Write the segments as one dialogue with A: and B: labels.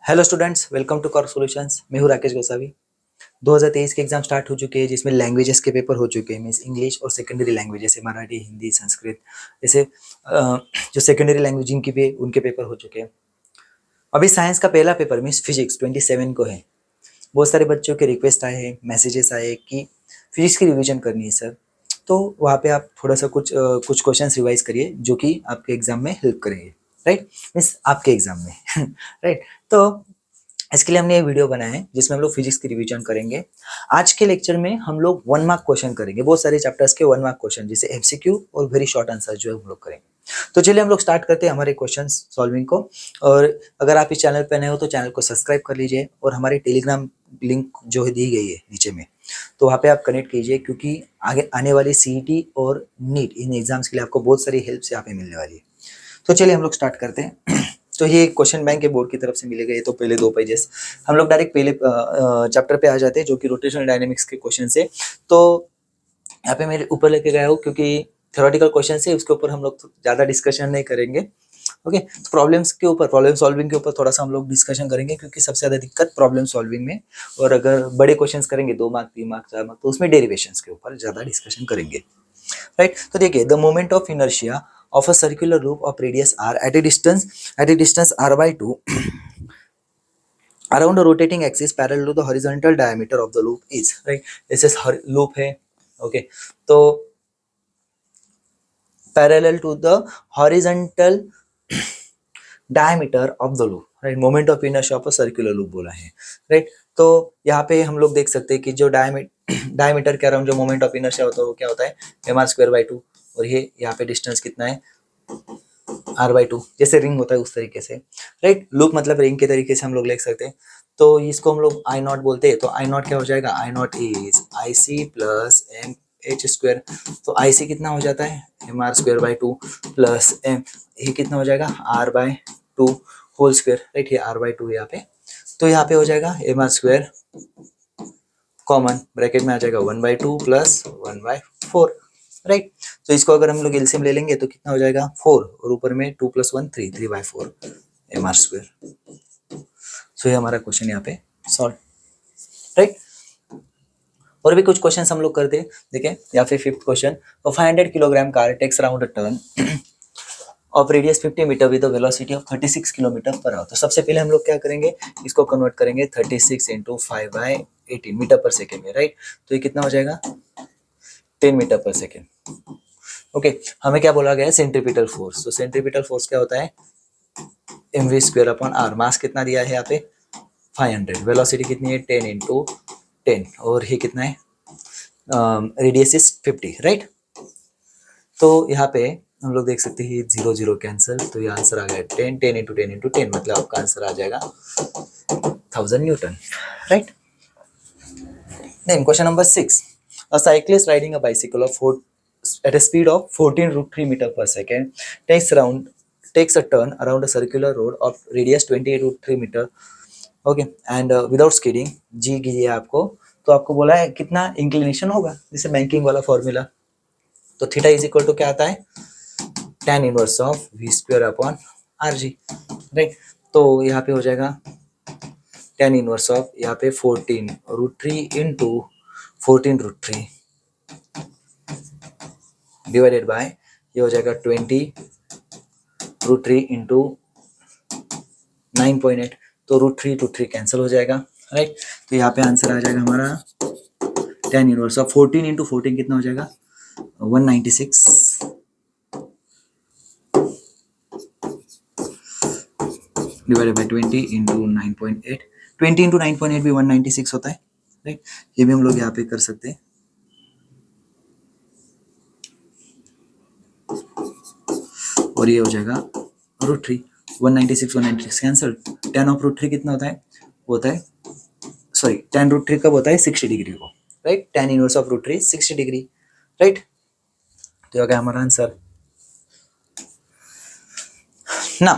A: Hello students, welcome to कर solutions. मैं हूं राकेश गोसावी। 2023 के एग्जाम स्टार्ट हो चुके हैं, जिसमें लैंग्वेजेस के पेपर हो चुके हैं। मीन्स इंग्लिश और सेकेंडरी लैंग्वेज जैसे मराठी, हिंदी, संस्कृत, जैसे जो सेकेंडरी लैंग्वेज जिनकी भी उनके पेपर हो चुके हैं। अभी साइंस का पहला पेपर मीन्स फिजिक्स 27 को है। बहुत सारे बच्चों के रिक्वेस्ट आए हैं, मैसेजेस आए कि फिजिक्स की रिवीजन करनी है सर। तो वहाँ पे आप थोड़ा सा कुछ क्वेश्चन रिवाइज करिए जो कि आपके एग्जाम में हेल्प करेंगे, राइट। मीन्स आपके एग्जाम में राइट। तो इसके लिए हमने ये वीडियो बनाया है जिसमें हम लोग फिजिक्स की रिवीजन करेंगे। आज के लेक्चर में हम लोग 1 मार्क क्वेश्चन करेंगे, बहुत सारे चैप्टर्स के 1 मार्क क्वेश्चन, जैसे एमसीक्यू और वेरी शॉर्ट आंसर जो है हम लोग करेंगे। तो चलिए हम लोग स्टार्ट करते हैं हमारे क्वेश्चन सॉल्विंग को। और अगर आप इस चैनल पर नए हो तो चैनल को सब्सक्राइब कर लीजिए और हमारे टेलीग्राम लिंक जो है दी गई है नीचे में, तो वहाँ पे आप कनेक्ट कीजिए, क्योंकि आगे आने वाली सीईटी और नीट इन एग्जाम्स के लिए आपको बहुत सारी हेल्प यहाँ पे मिलने वाली है। तो चलिए हम लोग स्टार्ट करते हैं। तो ये क्वेश्चन बैंक के बोर्ड की तरफ से मिले गए। तो पहले 2 पेजेस हम लोग डायरेक्ट पहले चैप्टर पे आ जाते हैं, जो कि रोटेशनल डायनेमिक्स के क्वेश्चन है। तो यहाँ पे मेरे ऊपर लेके गया हूँ, क्योंकि थ्योरेटिकल क्वेश्चन है, उसके ऊपर हम लोग ज़्यादा डिस्कशन नहीं करेंगे। ओके, तो प्रॉब्लम्स के ऊपर, प्रॉब्लम सॉल्विंग के ऊपर थोड़ा सा हम लोग डिस्कशन करेंगे, क्योंकि सबसे ज़्यादा दिक्कत प्रॉब्लम सॉल्विंग में। और अगर बड़े क्वेश्चंस करेंगे 2 मार्क, 3 मार्क, 4 मार्क, तो उसमें डेरिवेशंस के ऊपर ज़्यादा डिस्कशन करेंगे, राइट। तो देखिए, the moment of inertia of a circular loop of radius r at a distance r by 2 around a rotating axis parallel to the horizontal diameter of the loop is, right। this is loop है, okay। तो parallel to the horizontal diameter of the loop, right। moment of inertia of a circular loop बोला है, right। तो यहाँ पे हम लोग देख सकते हैं कि जो डायमीटर के अराउंड जो मोमेंट ऑफ इनर्शिया होता है वो क्या होता है, mr² by 2। और ये यहाँ पे डिस्टेंस कितना है, r/2, जैसे रिंग होता है उस तरीके से, राइट। लूप मतलब रिंग के तरीके से हम लोग लिख सकते हैं। तो इसको हम लोग आई नॉट बोलते हैं। तो आई नॉट क्या हो जाएगा, I naught is I C plus M H square. तो आई सी कितना हो जाता है, mr²/2 प्लस एम, ये कितना हो जाएगा, r/2 होल स्क्वायर, राइट। ये r/2 यहाँ पे, तो यहाँ पे हो जाएगा mr² कॉमन ब्रैकेट में आ जाएगा 1/2 प्लस 1/4, राइट। तो इसको अगर हम लोग एलसीएम ले लेंगे तो कितना हो जाएगा, 4, और ऊपर में 2 + 1 3, 3/4 mr²। सो ये हमारा क्वेश्चन यहाँ पे सॉल्व, राइट। और भी कुछ क्वेश्चन हम लोग करते हैं, देखिए या फिर 5th question. 500 kilogram car takes around a turn of radius 50 metre with velocity of 36 kilometre per hour. तो सबसे पहले हम लोग क्या करेंगे, इसको कन्वर्ट करेंगे 36 × 5/18 मीटर पर सेकेंड में, राइट। तो ये कितना हो जाएगा, 10 मीटर पर सेकेंड। ओके, हमें क्या बोला गया है, सेंट्रीपिटल फोर्स। तो सेंट्रीपिटल फोर्स क्या होता है, mv²/r। मास कितना दिया है यहाँ पे, 500। वेलोसिटी कितनी है, 10 × 10, और ये कितना है, रेडियस इज 50, राइट। तो यहाँ पे हम लोग देख सकते हैं 0 0 कैंसिल, तो ये आंसर आ गया 10 10 × 10 × 10, मतलब आपका आंसर आ जाएगा 1000 newton, right. Then question number 6, a cyclist riding a bicycle at a speed of 14√3 meter per second takes a turn around a circular road of radius 28√3 meter, okay, and without skidding। जी कीजिए आपको, तो आपको बोला है कितना inclination होगा, जैसे banking वाला फॉर्मूला। तो थीटा इज इक्वल टू क्या आता है, tan inverse of v²/rg, right. तो यहाँ पे हो जाएगा tan इनवर्स ऑफ यहाँ पे 14√3 इंटू 14√3 डिवाइडेड बाय, ये हो जाएगा 20√3 इंटू 9.8। तो √3 कैंसिल हो जाएगा, राइट। तो यहाँ पे आंसर आ जाएगा हमारा tan इनवर्स ऑफ 14 × 14 कितना हो जाएगा, 196 डिवाइडेड बाय 20 × 9.8। 20 × 9.8 भी 196 होता है, राइट। ये भी हम लोग यहाँ पे कर सकते हैं। और ये हो जाएगा √3, 196 कैंसल। tan ऑफ √3 कितना होता है, होता है, सॉरी, tan √3 कब होता है, 60 डिग्री को, right. tan inverse of √3 60 degree, right. तो आ गया हमारा answer. Now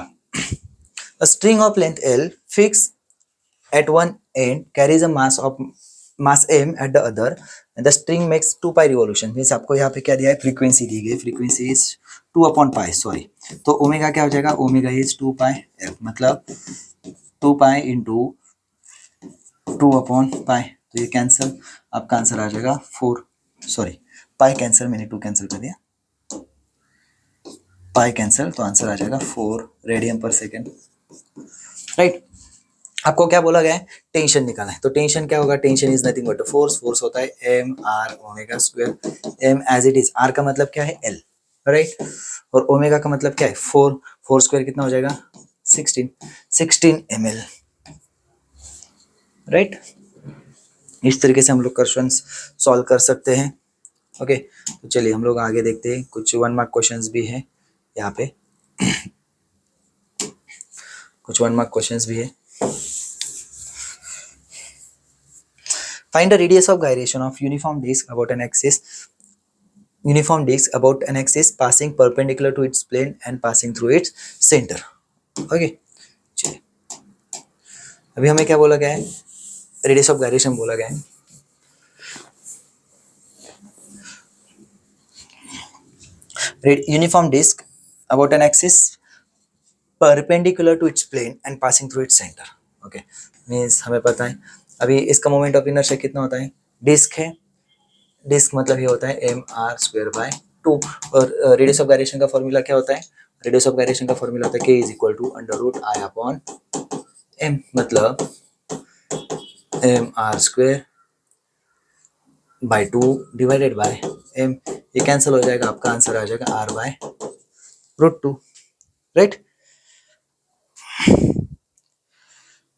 A: a string of length L fixed at one end carries a mass m at the other and the string makes 2π revolution। Means आपको यहाँ पे क्या दिया है, फ्रीक्वेंसी दी गई, फ्रीक्वेंसी इज 2/π, सॉरी। तो ओमेगा क्या हो जाएगा, ओमेगा इज 2πf, मतलब 2 पाई इंटू 2/पाई, तो ये कैंसिल, आपका आंसर आ जाएगा 4, सॉरी पाई कैंसिल, मैंने 2 कैंसिल कर दिया, पाई कैंसिल, तो आंसर आ जाएगा 4 रेडियन पर सेकेंड, राइट। आपको क्या बोला गया है, टेंशन निकालना है, तो टेंशन क्या होगा, tension is nothing but force, force होता है m r omega square, m as it is, r का मतलब क्या है एल, राइट, और ओमेगा का मतलब क्या है 4, 4 स्क्वायर कितना हो जाएगा 16 ml, राइट। इस तरीके से हम लोग क्वेश्चन सॉल्व कर सकते हैं, ओके। तो चलिए हम लोग आगे देखते हैं, कुछ 1 मार्क क्वेश्चंस भी हैं यहाँ पे, कुछ 1 मार्क क्वेश्चंस भी है। Find the radius of gyration of uniform disk about an axis passing perpendicular to its plane and passing through its center. Okay, चलिए अभी हमें क्या बोला गया है, रेडियस ऑफ गायरेशन बोला गया है। Uniform disc about an axis perpendicular to its plane and passing through its center. Okay, means हमें पता है अभी इसका मोमेंट ऑफ इनर्शिया कितना होता है, डिस्क है, डिस्क मतलब ये होता है एम आर स्क्वायर बाय 2, और रेडियस ऑफ गायरेशन का फॉर्मूला क्या होता है, रेडियस ऑफ गायरेशन का फॉर्मूला होता है K is equal to under root I upon M, मतलब M R square by 2 divided by M, ये कैंसिल हो जाएगा, आपका आंसर आ जाएगा R by root 2, right.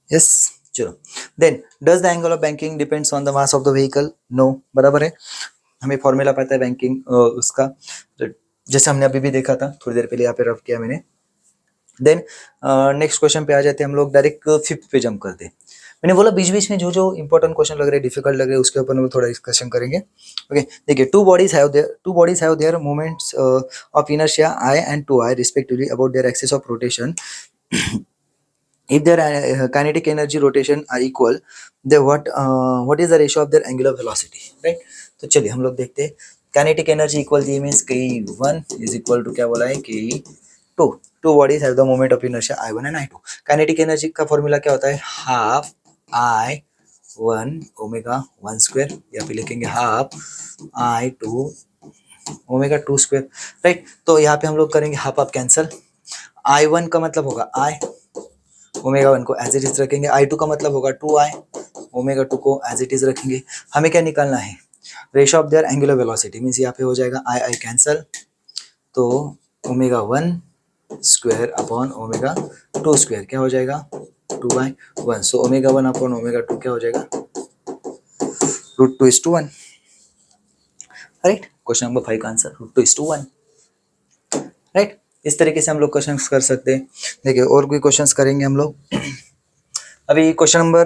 A: Yes, चलो then does the angle of banking depends on the mass of the vehicle, no, बराबर है, हमें फॉर्मूला पता है बैंकिंग उसका, जैसे हमने अभी भी देखा था, थोड़ी देर पहले यहाँ पे रफ किया मैंने। देन नेक्स्ट क्वेश्चन पे आ जाते हैं हम लोग, डायरेक्ट 5th पे जंप करते हैं। मैंने बोला बीच बीच में जो जो इंपॉर्टेंट क्वेश्चन लग रहे हैं, डिफिकल्ट लग रहे हैं, उसके ऊपर हम लोग थोड़ा डिस्कशन करेंगे, ओके। देखिए two bodies have their moments of inertia I and 2i respectively about their axis of rotation, if their kinetic energy rotation are equal, then what is the ratio of their angular velocity, right। तो चलिए हम लोग देखते हैं, kinetic energy equal the means k1 is equal to क्या बोला है k2, two bodies have the moment of inertia i1 and i2, kinetic energy का फॉर्मूला क्या होता है हाफ i1 ओमेगा 1 स्क्वायर, या फिर लिखेंगे half i2 omega 2 square, right. तो यहाँ पे हम लोग करेंगे हाफ हाफ कैंसल, i1 का मतलब होगा i, ओमेगा 1 को एज इट इज रखेंगे, i2 का मतलब होगा 2i, ओमेगा 2 को एज इट इज रखेंगे। हमें क्या निकालना है, ratio of their angular velocity, means यहाँ पे हो जाएगा i कैंसल, तो omega 1 square upon omega 2 square क्या हो जाएगा 2/1, सो ओमेगा 1 अपॉन ओमेगा 2 क्या हो जाएगा √2:1, राइट। क्वेश्चन नंबर 5 का आंसर √2:1, राइट। इस तरीके से हम लोग क्वेश्चंस कर सकते हैं। देखिए और कोई क्वेश्चंस करेंगे हम लोग, अभी क्वेश्चन नंबर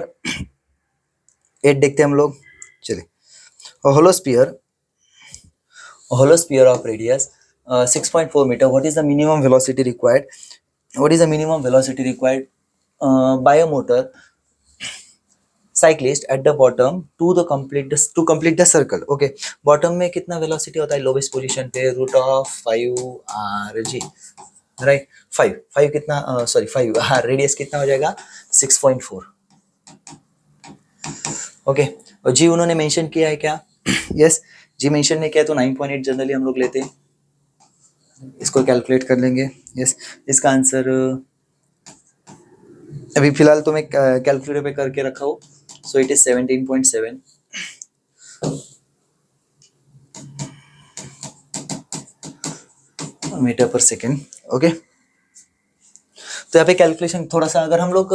A: 8 देखते हैं हम लोग, चलिए। Hollow sphere of radius 6.4 metre, what is the minimum velocity required, by a motorcyclist at the bottom to complete the circle, okay. Bottom में कितना वेलोसिटी होता है लोवेस्ट पोजीशन पे, √5 राइट, 5 कितना, सॉरी 5, हाँ, रेडियस कितना हो जाएगा 6.4, ओके। और जी उन्होंने मेंशन किया है क्या, यस जी मेंशन नहीं किया तो 9.8 जनरली हम लोग लेते हैं, इसको कैलकुलेट कर लेंगे, यस। इसका आंसर अभी फिलहाल तो मैं कैलकुलेटर पे करके रखा हूँ, सो इट इज 17.7 मीटर पर सेकेंड, ओके। तो यहाँ पे कैलकुलेशन थोड़ा सा अगर हम लोग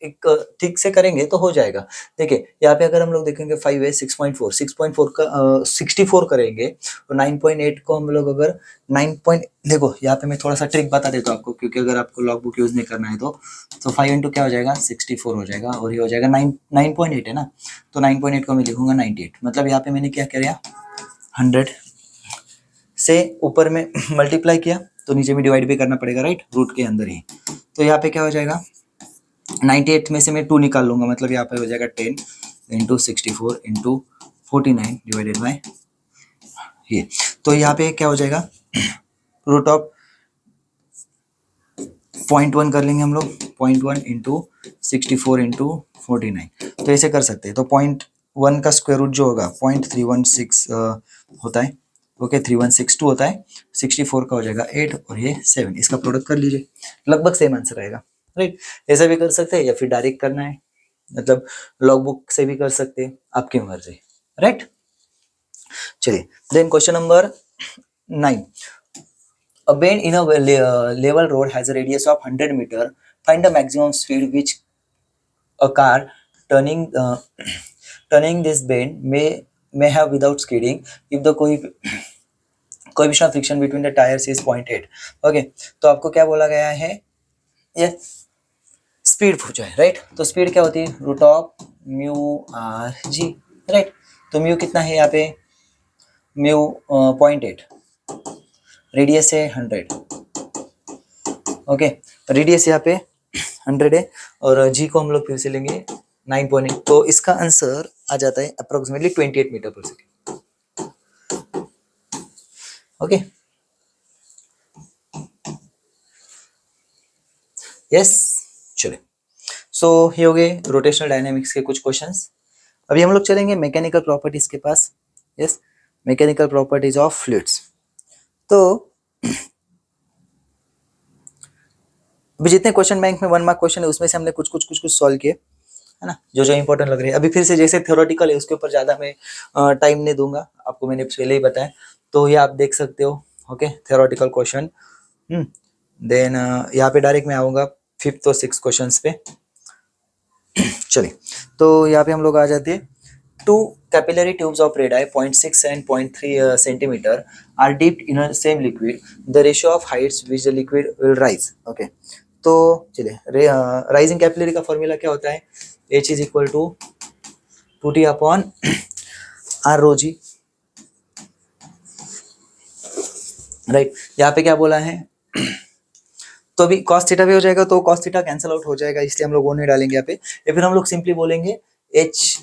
A: एक ठीक से करेंगे तो हो जाएगा। देखिए यहाँ पे अगर हम लोग देखेंगे 5 है 6.4 का 64 करेंगे, और 9.8 को हम लोग अगर 9. देखो यहाँ पे मैं थोड़ा सा ट्रिक बता देता हूँ आपको, क्योंकि अगर आपको लॉग बुक यूज नहीं करना है तो 5 इंटू क्या हो जाएगा 64 हो जाएगा, और ये हो जाएगा 9.8 है ना, तो 9.8 को मैं लिखूंगा 98, मतलब यहाँ पे मैंने क्या किया 100 से ऊपर में मल्टीप्लाई किया तो नीचे में डिवाइड भी करना पड़ेगा, राइट, रूट के अंदर ही। तो यहाँ पे क्या हो जाएगा 98 में से मैं 2 निकाल लूंगा, मतलब यहाँ पे हो जाएगा 10 इंटू 64 इंटू 49 डिवाइडेड बाय ये, तो यहाँ पे क्या हो जाएगा √0.1 कर लेंगे हम लोग, 0.1 इंटू 64 इंटू 49, तो ऐसे कर सकते हैं। तो 0.1 का स्क्वायर रूट जो होगा 0.316 होता है, ओके 3162 होता है, 64 का हो जाएगा 8 और ये 7, इसका प्रोडक्ट कर लीजिए, लगभग सेम आंसर आएगा, राइट। ऐसा भी कर सकते हैं या फिर डायरेक्ट करना है, मतलब लॉग बुक से भी कर सकते हैं, आपकी मर्जी, राइट। चलिए then question number 9, a bend in a level road has a radius of 100 meter, find the maximum speed which a car turning turning this bend may have without skidding if the coefficient of friction between the tires is 0.8। Okay, तो आपको क्या बोला गया है, ये speed पूछा है, right. तो स्पीड क्या होती है, root of mu r g, right. तो म्यू कितना है यहाँ पे, म्यू 0.8, रेडियस है 100, ओके, रेडियस यहाँ पे 100 है और जी को हम लोग फिर से लेंगे 9.8, तो इसका आंसर आ जाता है अप्रोक्सीमेटली 28 मीटर पर सेकेंड, ओके, यस। चलिए, सो ये हो गए रोटेशनल डायनामिक्स के कुछ क्वेश्चंस। अभी हम लोग चलेंगे मैकेनिकल प्रॉपर्टीज के पास, yes, mechanical properties of fluids. तो अभी जितने क्वेश्चन बैंक में 1 मार्क क्वेश्चन है उसमें से हमने कुछ सॉल्व किए, है ना, जो जो इंपॉर्टेंट लग रहे हैं। अभी फिर से जैसे थ्योरेटिकल है उसके ऊपर ज़्यादा मैं टाइम नहीं दूंगा, आपको मैंने पहले ही बताया, तो ये आप देख सकते हो, ओके, थ्योरेटिकल क्वेश्चन। देन यहाँ पे डायरेक्ट मैं आऊँगा 5th और 6th क्वेश्चन पे। चलिए, तो यहाँ पे हम लोग आ जाते हैं, 2 capillary tubes of radii 0.6 and 0.3 centimeter are dipped in a same liquid, the ratio of heights which the liquid will rise, okay। तो चलिए, राइजिंग कैपिलरी का फॉर्मूला क्या होता है, H is equal to 2T upon R rho G, right. यहाँ पे क्या बोला है, तो अभी cos थीटा भी हो जाएगा, तो cos थीटा कैंसिल आउट हो जाएगा, इसलिए हम लोग वो नहीं डालेंगे यहाँ पे, या फिर हम लोग सिंपली बोलेंगे H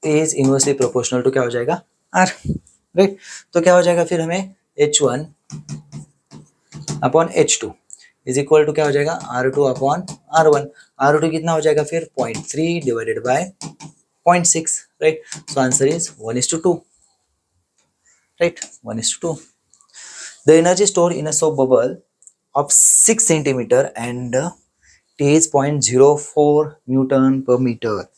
A: is inversely proportional to क्या हो जाएगा, R, राइट। तो क्या हो जाएगा फिर हमें H1 upon H2 is equal to क्या हो जाएगा, R2 अपॉन R1, R2 कितना हो जाएगा फिर 0.3 divided by 0.6, right. So answer is 1:2, right, 1:2। The energy stored in a soap bubble of 6 centimeter and T is 0.04 Newton per metre,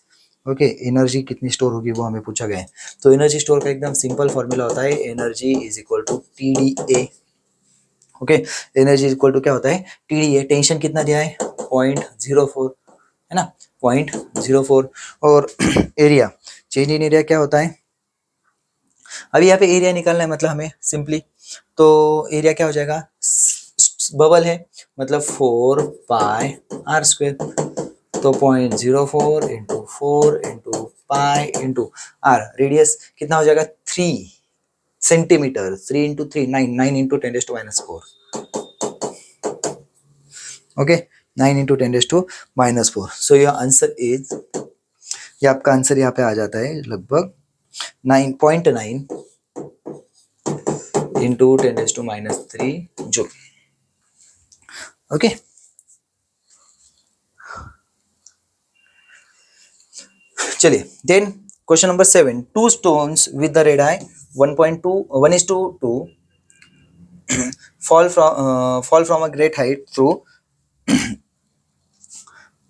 A: okay. Energy कितनी store होगी वो हमें पूछा गया है, तो एनर्जी स्टोर का एकदम सिंपल फॉर्मूला होता है, energy is equal to TDA, okay. Energy is equal to क्या होता है, TDA। टेंशन कितना दिया है, 0.04, है ना, 0.04। और एरिया, चेंज इन एरिया क्या होता है, अभी यहाँ पे एरिया निकालना है, मतलब हमें सिंपली, तो एरिया क्या हो जाएगा, बबल है मतलब 4 पाई आर स्क्वेयर, तो 0.04 into 4 into pi into R, radius कितना हो जाएगा 3 centimetre, 3 into 3 9, 9 into 10⁻⁴, okay, 9 into 10⁻⁴। So your answer is, ये आपका आंसर यहाँ पे आ जाता है लगभग 9.9 इंटू 10⁻³ जूल, ओके। चलिए, then question number 7, 2 stones with the radii 1:2 fall from a great height through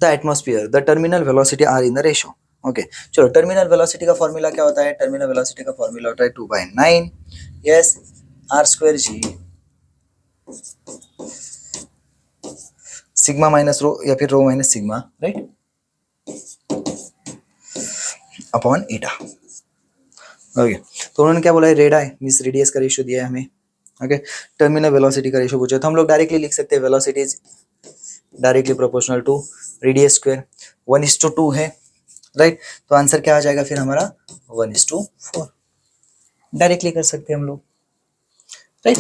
A: the atmosphere, the terminal velocity are in the ratio, okay. चलो, terminal velocity का फॉर्मूला क्या होता है, टर्मिनल वेलोसिटी का formula होता है 2/9, yes, R square G sigma minus rho या फिर rho minus sigma, right, upon eta, okay. तो उन्होंने क्या बोला है, रेडाई मींस रेडियस का रेशियो दिया है हमें, ओके। टर्मिनल वेलोसिटी का रेशियो पूछा, तो हम लोग डायरेक्टली लिख सकते हैं, velocity is directly proportional to radius square, 1:2 है, राइट। तो आंसर क्या आ जाएगा फिर हमारा 1:4, डायरेक्टली कर सकते हैं हम लोग, राइट।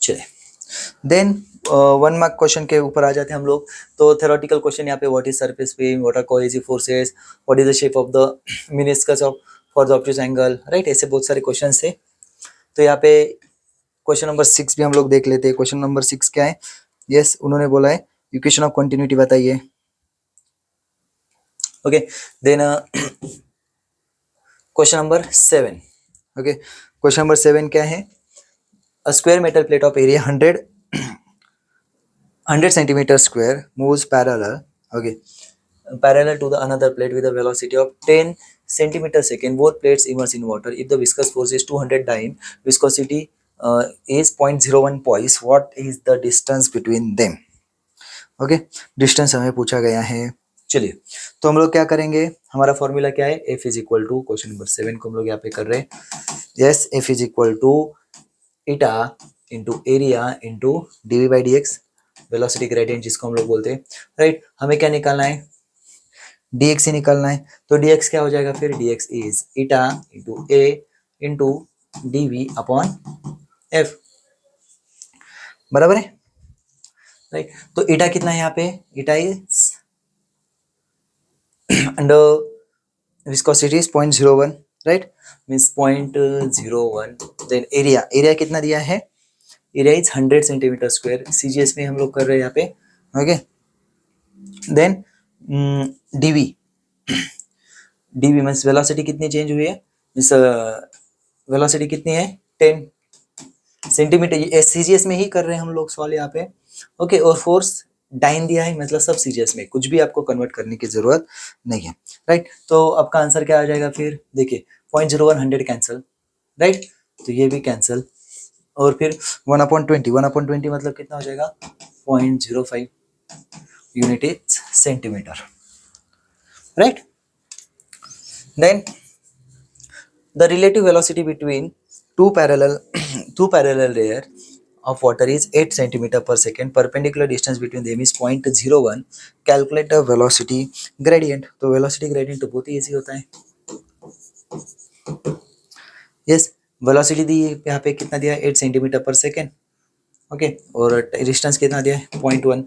A: चलिए, देन 1 मार्क क्वेश्चन के ऊपर आ जाते हैं हम लोग। तो थ्योरेटिकल क्वेश्चन यहाँ पे, what is surface film, what are cohesive forces, what is the shape of the meniscus of for the obtuse angle, right, ऐसे बहुत सारे क्वेश्चन थे। तो यहाँ पे क्वेश्चन नंबर 6 भी हम लोग देख लेते हैं। क्वेश्चन नंबर 6 क्या है, यस, उन्होंने बोला है इक्वेशन ऑफ कंटिन्यूटी बताइए। Okay, then question number 7। Okay, question number 7 क्या है? A square metal plate of area 100 centimeter square moves parallel, okay, parallel to the another plate with a velocity of 10 centimeter second. Both plates immerse in water. If the viscous force is 200 dyne, viscosity is 0.01 poise. What is the distance between them? Okay, distance हमें पूछा गया है। चलिए, तो हम लोग क्या करेंगे, हमारा फॉर्मूला क्या है? F is equal to, question number 7 को हम लोग यहाँ पे कर रहे हैं। Yes, F is equal to eta into area into dv by d x, velocity gradient जिसको हम लोग बोलते हैं, राइट। हमें क्या निकालना है? dx ही निकालना है। तो dx क्या हो जाएगा फिर? dx इज इटा इंटू ए इंटू डी अपॉन एफ, बराबर है, राइट। तो इटा कितना है यहाँ पे? Eta is under viscosity is 0.01, right, means 0.01। Then area, area कितना दिया है? Area is 100 centimetre square, CGS में हम लोग कर रहे हैं यहाँ पे, okay. Then DV, DV means velocity कितनी चेंज हुई है? मीन्स वेलोसिटी कितनी है? 10 सेंटीमीटर, सीजीएस में ही कर रहे हैं हम लोग सॉल्व यहाँ पे, ओके। और फोर्स डाइन दिया है, मतलब सब सीजीएस में, कुछ भी आपको कन्वर्ट करने की जरूरत नहीं है, राइट। तो आपका आंसर क्या आ जाएगा फिर? देखिए 0.01 100 कैंसिल, राइट, तो ये भी कैंसिल, और फिर 1/20, 1/20 मतलब कितना हो जाएगा? 0.05 unit is centimetre, right. Then the relative velocity between two parallel two parallel layer of water is 8 centimeter per second. Perpendicular distance between them is 0.01. Calculate the velocity gradient. तो velocity gradient तो बहुत ही easy होता है। yes, velocity दी यहाँ पे कितना दिया है? 8 सेंटीमीटर पर सेकेंड, ओके, और डिस्टेंस कितना दिया है? 0.1।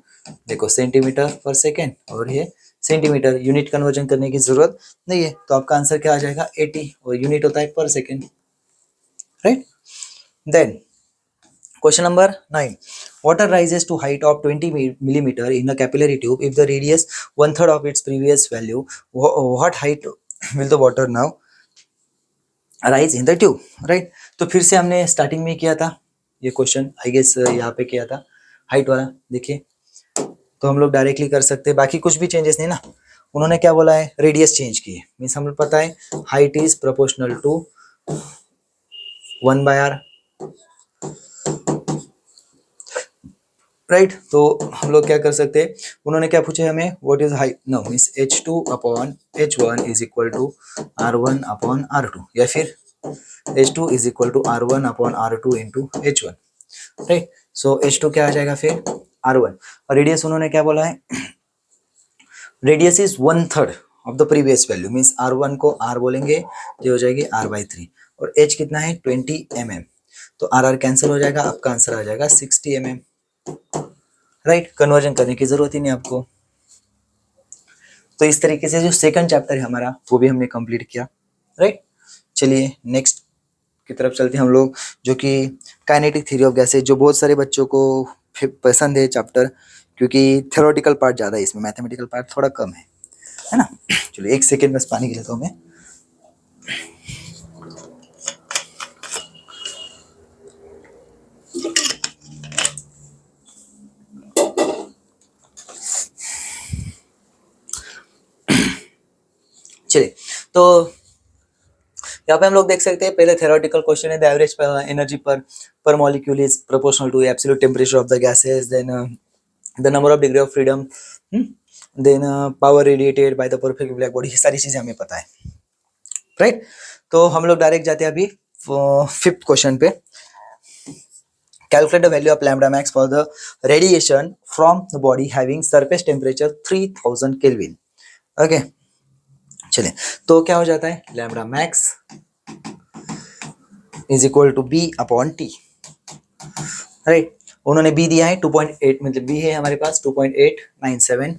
A: देखो सेंटीमीटर पर सेकेंड और ये सेंटीमीटर, यूनिट कन्वर्जन करने की जरूरत नहीं है, तो आपका आंसर क्या आ जाएगा? 80, और यूनिट होता है पर second, right. Then question number 9. Water rises to height of 20 millimeter in a capillary tube. If the radius 1/3 of its previous value, what height will the water now rise in the tube? Right? तो फिर से हमने starting में किया था ये question, I guess यहाँ पे किया था हाइट वाला, देखिए। तो हम लोग डायरेक्टली कर सकते हैं, बाकी कुछ भी चेंजेस नहीं ना। उन्होंने क्या बोला है? रेडियस चेंज की है, मीन्स हमें पता है height is proportional to 1/r, right. तो हम लोग क्या कर सकते हैं? उन्होंने क्या पूछा हमें? What is height? No, means h2/h1 is equal to r1/r2, या फिर h2 is equal to r1/r2 into h1, right. So h2 क्या आ जाएगा फिर? r1, और रेडियस उन्होंने क्या बोला है? Radius is 1/3 of the previous value, means r1 को r बोलेंगे, ये हो जाएगी r/3, और h कितना है? 20 mm, तो r कैंसिल हो जाएगा, आपका आंसर आ जाएगा 60 mm, राइट। कन्वर्जन करने की जरूरत ही नहीं आपको। तो इस तरीके से जो सेकंड चैप्टर है हमारा, वो भी हमने कंप्लीट किया, राइट। चलिए नेक्स्ट की तरफ चलते हैं हम लोग, जो कि काइनेटिक थ्योरी ऑफ गैसेस, जो बहुत सारे बच्चों को पसंद है चैप्टर, क्योंकि थ्योरेटिकल पार्ट ज़्यादा है इसमें, मैथमेटिकल पार्ट थोड़ा कम है ना। चलिए एक सेकेंड बस पानी के लेता हूँ मैं। चलिए, तो यहाँ पे हम लोग देख सकते हैं, पहले थ्योरेटिकल क्वेश्चन है, the average energy per molecule is proportional to absolute temperature of the gases, then the number of degree of freedom, then power radiated by the perfect black body, ये सारी चीजें हमें पता है, राइट। तो हम लोग डायरेक्ट जाते हैं अभी 5th क्वेश्चन पे। Calculate the value of lambda max for the radiation from the body having surface temperature 3000 Kelvin. Okay, चलिए, तो क्या हो जाता है? Lambda max is equal to B upon T, right. उन्होंने बी दिया है 2.8, मतलब बी है हमारे पास 2.897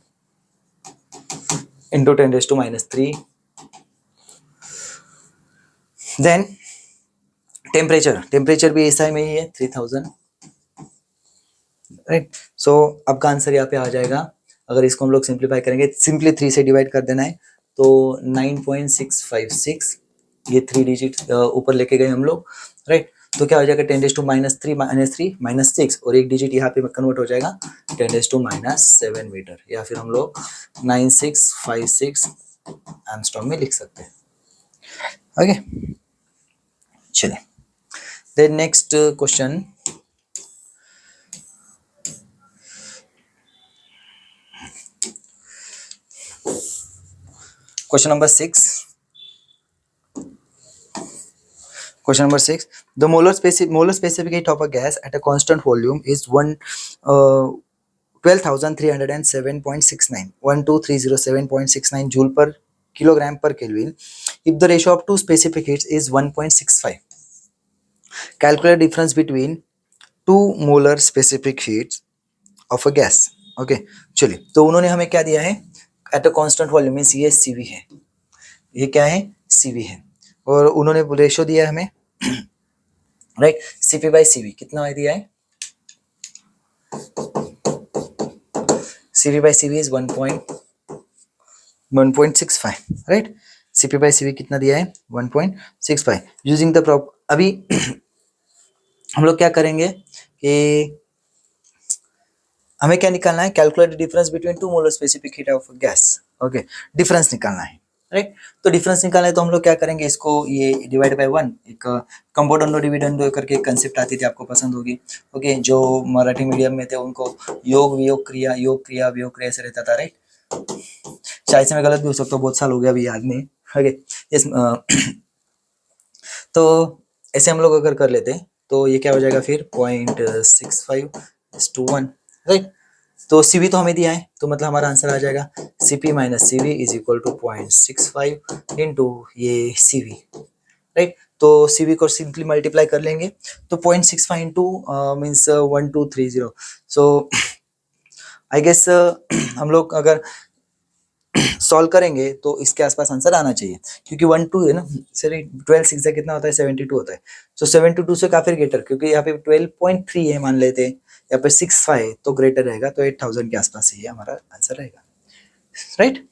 A: इंटू 10⁻³ देन टेम्परेचर भी ऐसा में ही है 3000, राइट। सो अब का आंसर यहाँ पे आ जाएगा, अगर इसको हम लोग सिंप्लीफाई करेंगे, सिंपली 3 से डिवाइड कर देना है, तो 9.656, ये 3 डिजिट ऊपर लेके गए हम लोग, राइट। तो क्या हो जाएगा 10⁻³ और एक डिजिट यहाँ पे कन्वर्ट हो जाएगा 10⁻⁻7 मीटर, या फिर हम लोग 9656 एंगस्ट्रॉम में लिख सकते हैं। ओके, चलिए then next question, question number 6. Question number 6. The molar specific heat of a gas at a constant volume is 12,307.69 12,307.69 joule per kilogram per Kelvin. If the ratio of two specific heats is 1.65, calculate difference between two molar specific heats of a gas. Okay, चलिए, तो उन्होंने हमें क्या दिया है, at a constant volume means ये CV है, ये क्या है CV है, और उन्होंने रेशो दिया है हमें, राइट। CP/CV कितना दिया है, CP/CV इज 1.65, राइट। CP/CV कितना दिया है 1.65। यूजिंग द अभी हम लोग क्या करेंगे कि हमें क्या निकालना है, calculate difference between two molar specific heat of gas. Okay, difference निकालना है, राइट। तो डिफरेंस निकालना है तो हम लोग क्या करेंगे, इसको ये डिवाइड बाय 1, एक कंपाउंड डिविडेंडो करके कंसेप्ट आती थी, आपको पसंद होगी। ओके, जो मराठी मीडियम में थे उनको योग वियोग क्रिया, योग क्रिया वियोग क्रिया से रहता था, राइट। शायद से मैं गलत भी हो सकता हूँ, बहुत साल हो गया अभी याद नहीं। ओके, इस तो ऐसे हम लोग अगर कर लेते तो ये क्या हो जाएगा फिर 0.65:1, राइट। तो CV तो हमें दिया है, तो मतलब हमारा आंसर आ जाएगा CP-CV is equal to 0.65 into ये CV, राइट। तो CV को सिंपली मल्टीप्लाई कर लेंगे, तो 0.65 into means 1230। So I guess हम लोग अगर सॉल्व करेंगे तो इसके आसपास आंसर आना चाहिए, क्योंकि 1-2 है ना, 12 6 कितना होता है 72 होता है। सो 72 से काफी ग्रेटर, क्योंकि यहाँ पे 12.3 है मान लेते हैं, यहाँ पे 65 तो ग्रेटर रहेगा, तो 8000 के आसपास ही हमारा आंसर रहेगा, राइट।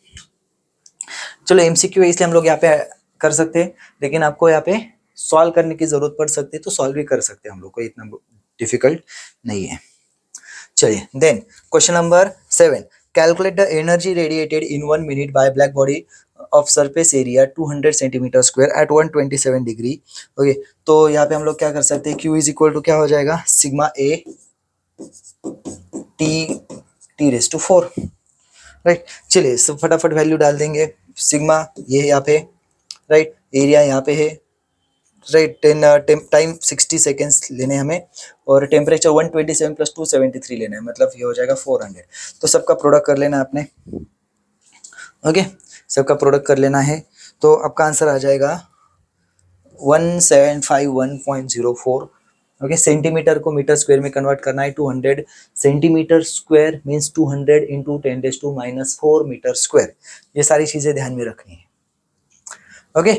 A: चलो MCQ है इसलिए हम लोग यहाँ पे कर सकते हैं, लेकिन आपको यहाँ पे सॉल्व करने की जरूरत पड़ सकती है तो सॉल्व भी कर सकते हैं हम लोग, कोई इतना डिफिकल्ट नहीं है। चलिए then question number 7, calculate the energy radiated in 1 minute by black body of surface area 200 centimetre square at 127 degree. Okay, तो यहाँ पे हम लोग क्या कर सकते हैं, Q इज इक्वल टू क्या हो जाएगा, सिग्मा A T⁴, राइट। चलिए सब फटाफट वैल्यू डाल देंगे, सिग्मा ये यहाँ पे, राइट, एरिया यहाँ पे है, राइट, टाइम 60 सेकेंड्स लेने हमें, और टेम्परेचर 127 + 273 लेना है, मतलब ये हो जाएगा 400। तो सबका प्रोडक्ट कर लेना आपने, ओके, सबका प्रोडक्ट कर लेना है, तो आपका आंसर आ जाएगा 1751.04। ओके, सेंटीमीटर को मीटर स्क्वायर में कन्वर्ट करना है, 200 centimetre square means 200 into 10⁻⁻4 metre square, ये सारी चीजें ध्यान में रखनी है। ओके,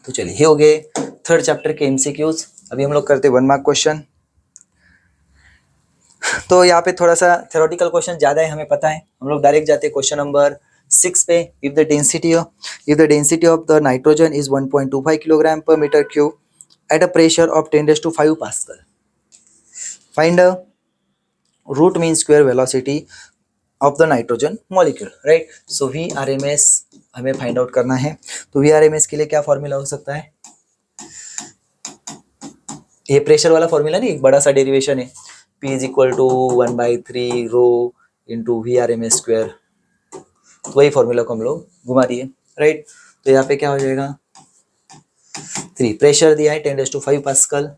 A: तो चलिए ये हो गए थर्ड चैप्टर के MCQs। अभी हम लोग करते 1 मार्क क्वेश्चन। तो यहाँ पे थोड़ा सा थ्योरेटिकल क्वेश्चन ज्यादा है, हमें पता है, हम लोग डायरेक्ट जाते हैं क्वेश्चन नंबर 6 पे। If the density of the nitrogen is 1.25 kilogram per metre cube at a pressure of 10⁵ pascal, find a root mean square velocity of the nitrogen molecule, right. So VRMS हमें find out करना है, तो VRMS के लिए क्या formula हो सकता है, ये प्रेशर वाला फॉर्मूला नहीं, एक बड़ा सा डेरिवेशन है, P is equal to 1/3 rho into VRMS square, वही फॉर्मूला को हम लोग घुमा दिए, राइट। तो यहाँ पे क्या हो जाएगा 3, प्रेशर दिया है 10⁵ पास्कल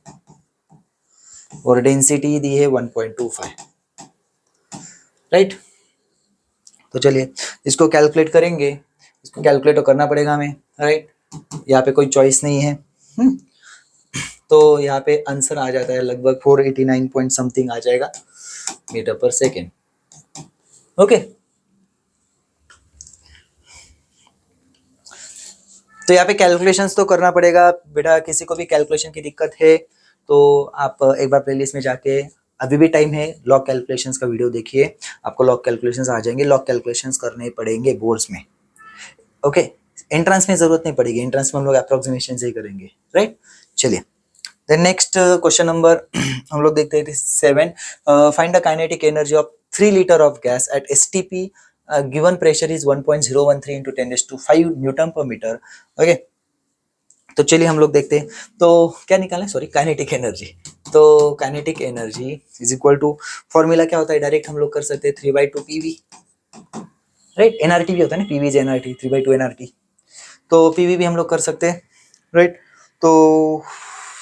A: और डेंसिटी दी है 1.25, राइट। तो चलिए इसको कैलकुलेट करेंगे, इसको कैलकुलेट तो करना पड़ेगा हमें, राइट, यहाँ पे कोई चॉइस नहीं है। तो यहाँ पे आंसर आ जाता है लगभग 489 पॉइंट समथिंग आ जाएगा मीटर पर सेकेंड। ओके, तो यहाँ पे कैलकुलेशंस तो करना पड़ेगा बेटा, किसी को भी कैलकुलेशन की दिक्कत है तो आप एक बार प्लेलिस्ट में जाके अभी भी टाइम है, लॉग कैलकुलेशंस का वीडियो देखिए, आपको लॉग कैलकुलेशंस आ जाएंगे, लॉग कैलकुलेशंस करने पड़ेंगे बोर्ड्स में, ओके। एंट्रेंस में जरूरत नहीं पड़ेगी, एंट्रेंस में हम लोग अप्रोक्सीमेशन से ही करेंगे, राइट। चलिए देन नेक्स्ट क्वेश्चन नंबर हम लोग देखते हैं 7, find the kinetic energy of 3 litre of gas at STP given pressure is 1.013 into 10⁵ newton per metre, okay. तो चलिए हम लोग देखते हैं, तो क्या निकालें, सॉरी, काइनेटिक एनर्जी। तो kinetic energy is equal to, formula क्या होता है, डायरेक्ट हम लोग कर सकते हैं 3/2 पीवी, राइट। एनआरटी भी होता है ना, पीवी इज एनआरटी, 3/2 एनआरटी, तो पीवी भी हम लोग कर सकते हैं, राइट। तो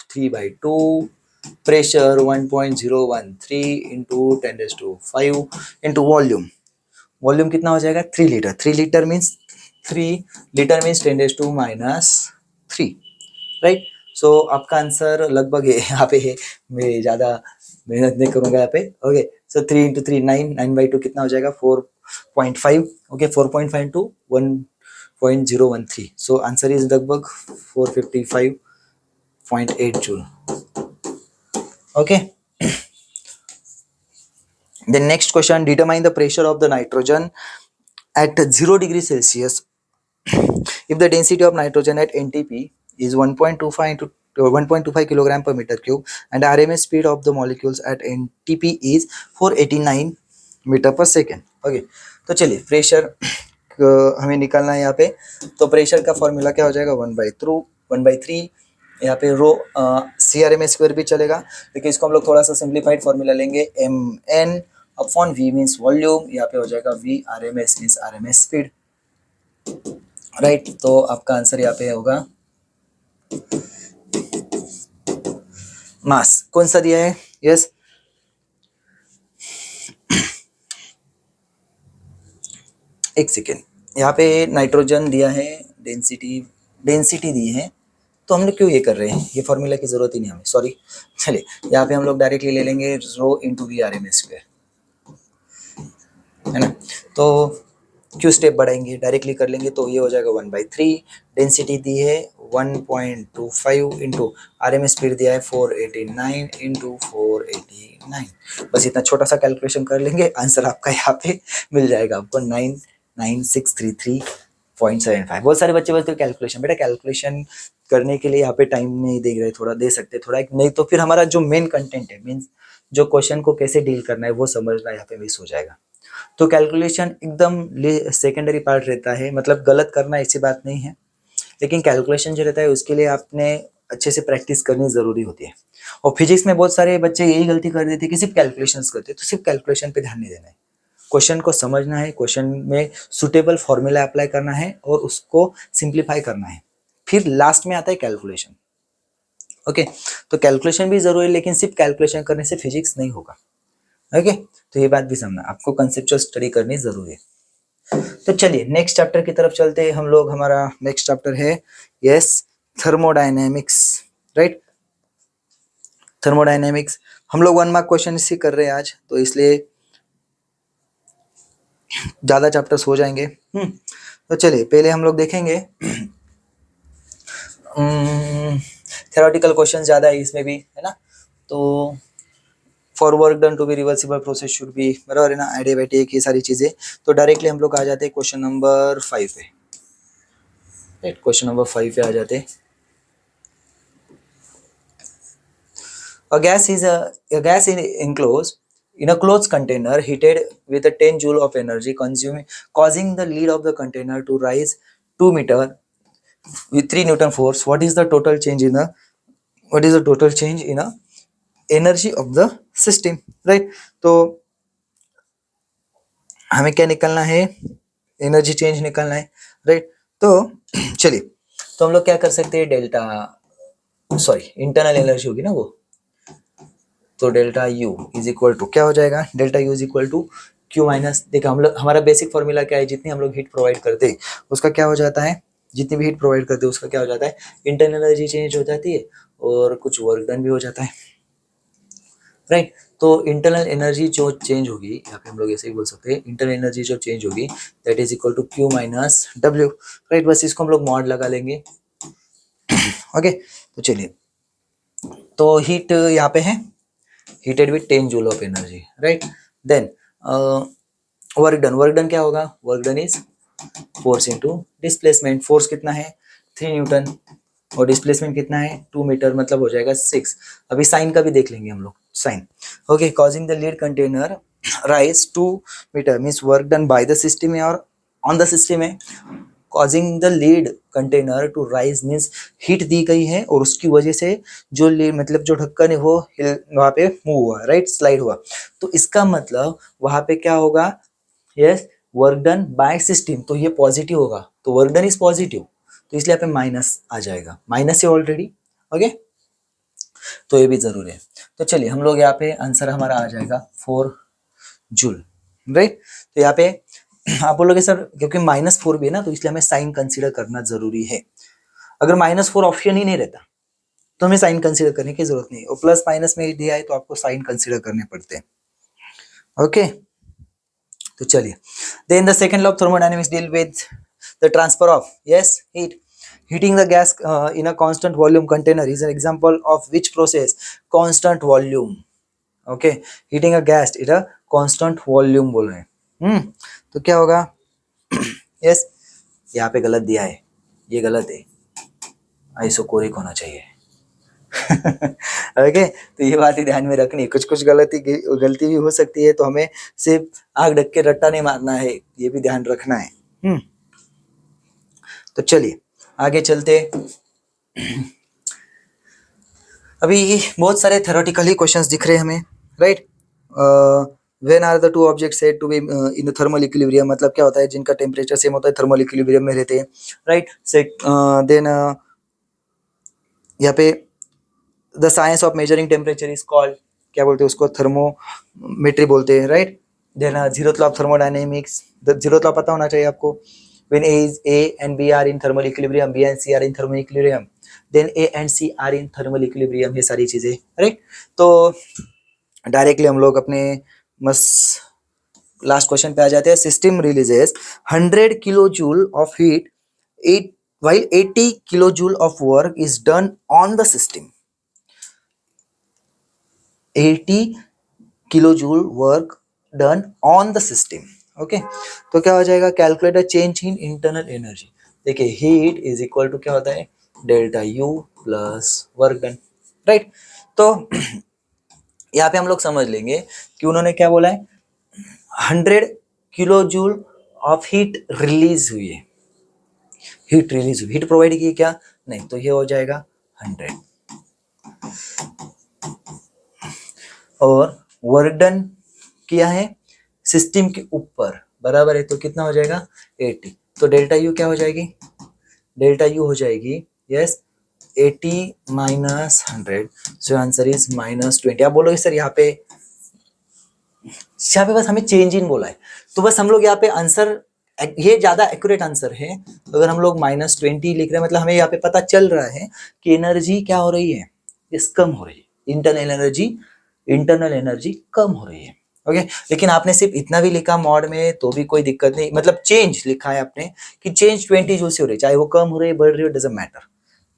A: 3/2 pressure 1.013 into 10⁵ into volume, volume कितना हो जाएगा 3 litre, 3 litre means 3 litre means 10⁻³ right. So आपका आंसर लगभग है यहाँ पे है, मैं ज़्यादा मेहनत नहीं करूँगा यहाँ पे, ओके। सो 3 into 3 9, 9/2 कितना हो जाएगा 4.5, okay, 4.5 to 1.013, so answer is लगभग 455.8 joule, okay. Then next question, determine the pressure of the nitrogen at 0 degree Celsius if the density of nitrogen at NTP is 1.25 into 1.25 kilogram per meter cube and RMS speed of the molecules at NTP is 489 metre पर second, okay. तो चलिए pressure हमें निकालना है यहाँ पे, तो pressure का फॉर्मूला क्या हो जाएगा 1/3, यहाँ पे रो CRMS² भी चलेगा, लेकिन इसको हम लोग थोड़ा सा सिंप्लीफाइड फॉर्मूला लेंगे, MN upon V means volume, यहाँ पे हो जाएगा V RMS means RMS speed, right. तो आपका आंसर यहाँ पे होगा मास, कौन सा दिया है, यस, एक सेकेंड, यहाँ पे नाइट्रोजन दिया है, डेंसिटी दी है, तो हम लोग क्यों ये कर रहे हैं, ये फॉर्मूला की जरूरत ही नहीं हमें, सॉरी। चलिए यहाँ पे हम लोग डायरेक्टली ले लेंगे रो इंटू V RMS², है ना। तो क्यों स्टेप बढ़ाएंगे, डायरेक्टली कर लेंगे, तो ये हो जाएगा 1/3, डेंसिटी दी है 1.25 इंटू RMS स्पीड दिया है 489 इंटू 489, बस इतना छोटा सा कैलकुलेशन कर लेंगे, आंसर आपका यहाँ पे मिल जाएगा आपको 99633.75। बहुत सारे बच्चे बोलते हैं कैलकुलेशन, बेटा कैलकुलेशन करने के लिए यहाँ पे टाइम नहीं दे रहे, थोड़ा दे सकते थोड़ा, नहीं तो फिर हमारा जो मेन कंटेंट है, मीन्स जो क्वेश्चन को कैसे डील करना है वो समझना यहाँ पे मिस हो जाएगा। तो कैलकुलेशन एकदम सेकेंडरी पार्ट रहता है, मतलब गलत करना ऐसी बात नहीं है, लेकिन कैलकुलेशन जो रहता है उसके लिए आपने अच्छे से प्रैक्टिस करनी ज़रूरी होती है। और फिजिक्स में बहुत सारे बच्चे यही गलती कर देते हैं कि सिर्फ कैलकुलेशंस करते हैं, तो सिर्फ कैलकुलेशन पे ध्यान नहीं देना है, क्वेश्चन को समझना है, क्वेश्चन में सुटेबल फॉर्मूला अप्लाई करना है और उसको सिंप्लीफाई करना है, फिर लास्ट में आता है कैलकुलेशन, ओके। तो कैलकुलेशन भी जरूरी है, लेकिन सिर्फ कैलकुलेशन करने से फिजिक्स नहीं होगा, ओके। तो ये बात भी समझना, आपको कंसेप्चुअल स्टडी करनी जरूरी है। तो चलिए नेक्स्ट चैप्टर की तरफ चलते हैं हम लोग, हमारा नेक्स्ट चैप्टर है यस थर्मोडायनेमिक्स, राइट। थर्मोडायनेमिक्स हम लोग 1 मार्क क्वेश्चन इसी कर रहे हैं आज, तो इसलिए ज़्यादा चैप्टर्स हो जाएंगे। तो चलिए पहले हम लोग देखेंगे, थ्योरेटिकल क्वेश्चन ज़्यादा है इसमें भी, है ना। तो for work done to be reversible process should be, बराबर है ना, एडियाबैटिक, ये सारी चीज़ें। तो डायरेक्टली हम लोग आ जाते हैं क्वेश्चन नंबर 5 पे, राइट। क्वेश्चन नंबर 5 पे आ जाते हैं। A gas is a gas in enclosed in a closed container heated with a 10 joule of energy consuming causing the lid of the container to rise 2 meter with 3 Newton force. What is the total change in a energy of the system, right? तो हमें क्या निकालना है, energy change निकालना है, right. तो चलिए, तो हम लोग क्या कर सकते हैं, डेल्टा, सॉरी इंटरनल एनर्जी होगी ना वो, तो delta U is equal to क्या हो जाएगा, delta U is equal to Q minus, देखा हम लोग हमारा बेसिक फॉर्मूला क्या है, जितनी हम लोग हीट प्रोवाइड करते हैं उसका क्या हो जाता है, जितनी भी हीट प्रोवाइड करते हैं उसका क्या हो जाता है, इंटरनल एनर्जी चेंज हो जाती है और कुछ वर्क डन भी हो जाता है, राइट। तो इंटरनल एनर्जी जो चेंज होगी, यहाँ पे हम लोग ऐसे ही बोल सकते हैं, इंटरनल एनर्जी जो चेंज होगी that is equal to Q minus W, right. बस इसको हम लोग मॉड लगा लेंगे, ओके। तो चलिए, तो हीट यहाँ पे है, heated with 10 joule of energy, right? Then work done क्या होगा, work done is force into displacement. Force कितना है 3 न्यूटन और डिस्प्लेसमेंट कितना है 2 मीटर, मतलब हो जाएगा 6। अभी साइन का भी देख लेंगे हम लोग, sine. Okay, causing the lead container rise 2 metre means work done by the system है और ऑन द सिस्टम है। Causing the lead container to rise means heat दी गई है और उसकी वजह से जो लीड मतलब जो ढक्कन है वो वहां पे मूव हुआ, राइट, स्लाइड हुआ। तो इसका मतलब वहां पे क्या होगा, yes, work done by system, तो ये पॉजिटिव होगा, तो वर्क डन इज पॉजिटिव, तो इसलिए यहाँ पे माइनस आ जाएगा, माइनस है ऑलरेडी। ओके, तो ये भी जरूरी है। तो चलिए हम लोग यहाँ पे आंसर हमारा आ जाएगा 4 जूल, राइट। तो यहाँ पे आप बोलोगे सर क्योंकि -4 भी है ना, तो इसलिए हमें साइन कंसीडर करना जरूरी है। अगर -4 ऑप्शन ही नहीं रहता तो हमें साइन कंसीडर करने की जरूरत नहीं है, और प्लस माइनस में दिया है तो आपको साइन कंसीडर करने पड़ते हैं। ओके, तो चलिए, then the second law of thermodynamics deal with the transfer of yes heat. Heating the gas in a constant volume container is an example of which process? Constant volume. Okay, heating a gas in a constant volume बोल रहे हैं। तो क्या होगा, yes, यहाँ पे गलत दिया है, ये गलत है, आइसोकोरिक होना चाहिए। ओके, तो ये बात ही ध्यान में रखनी, कुछ कुछ गलती भी हो सकती है, तो हमें सिर्फ आग ढक के रट्टा नहीं मारना है, ये भी ध्यान रखना है। तो चलिए आगे चलते। अभी बहुत सारे थ्योरेटिकली क्वेश्चंस दिख रहे हैं हमें, right. When are the two objects said to be in thermal equilibrium, मतलब क्या होता है जिनका टेम्परेचर सेम होता है, थर्मल इक्विलिब्रियम में रहते हैं, राइट। देन यहाँ पे the science of measuring temperature is called, क्या बोलते हैं उसको, थर्मोमेट्री बोलते हैं, right. Then zeroth law of thermodynamics, the zeroth law पता होना चाहिए आपको। When A and B are in thermal equilibrium, B and C are in thermal equilibrium, then A and C are in thermal equilibrium, ये सारी चीजें, right. तो directly हम लोग अपने लास्ट क्वेश्चन पे आ जाते हैं। System releases 100 kilo joule of heat while 80 kilo joule of work is done on the system. 80 kilo joule work done on the system. Okay, तो क्या हो जाएगा, calculate the change in internal energy. देखिए heat is equal to क्या होता है, delta U plus work done, right. तो यहाँ पे हम लोग समझ लेंगे कि उन्होंने क्या बोला है, 100 kilo joule of heat release हुई है, हीट रिलीज हुई, हीट प्रोवाइड की क्या नहीं, तो ये हो जाएगा 100, और वर्क डन किया है सिस्टम के ऊपर, बराबर है, तो कितना हो जाएगा 80, तो डेल्टा यू क्या हो जाएगी, डेल्टा यू हो जाएगी yes 80 minus 100, so answer is -20। आप बोलोगे सर यहाँ पे बस हमें चेंज इन बोला है, तो बस हम लोग यहाँ पे आंसर, ये ज्यादा एक्यूरेट आंसर है। अगर हम लोग -20 लिख रहे हैं, मतलब हमें यहाँ पे पता चल रहा है कि एनर्जी क्या हो रही है, इस कम हो रही है, इंटरनल एनर्जी कम हो रही है। ओके, लेकिन आपने सिर्फ इतना भी लिखा मॉड में तो भी कोई दिक्कत नहीं, मतलब चेंज लिखा है आपने कि चेंज 20 जूल से हो रही है, चाहे वो कम हो रही है बढ़ रही है, डजंट मैटर,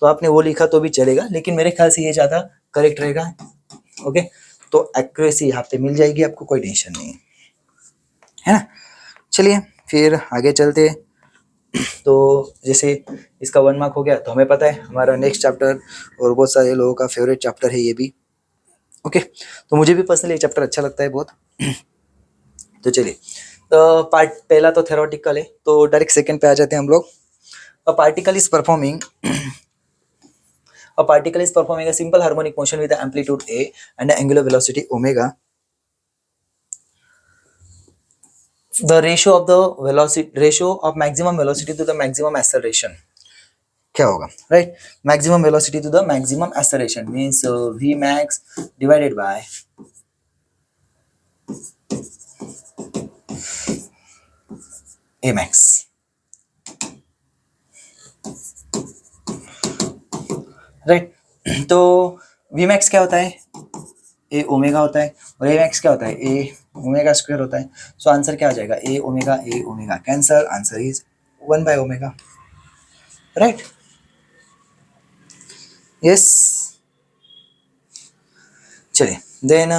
A: तो आपने वो लिखा तो भी चलेगा, लेकिन मेरे ख्याल से ये ज्यादा करेक्ट रहेगा। ओके, तो एक्यूरेसी यहाँ पे मिल जाएगी आपको, कोई टेंशन नहीं है ना। चलिए फिर आगे चलते। तो जैसे इसका 1 मार्क हो गया, तो हमें पता है हमारा नेक्स्ट चैप्टर और बहुत सारे लोगों का फेवरेट चैप्टर है ये भी। ओके, तो मुझे भी पर्सनली ये चैप्टर अच्छा लगता है बहुत। तो चलिए, तो पार्ट पहला तो थ्योरेटिकल है, तो डायरेक्ट सेकंड पे आ जाते हैं हम लोग। A particle is performing a simple harmonic motion with the amplitude a and the angular velocity omega. The ratio of maximum velocity to the maximum acceleration क्या होगा, right. Maximum velocity to the maximum acceleration means v max divided by a max, right. तो v max क्या होता है, a omega होता है, और a max क्या होता है, a ओमेगा स्क्वायर होता है। सो आंसर क्या आ जाएगा, a omega cancel, answer is 1/ओमेगा, राइट। यस, चलिए देन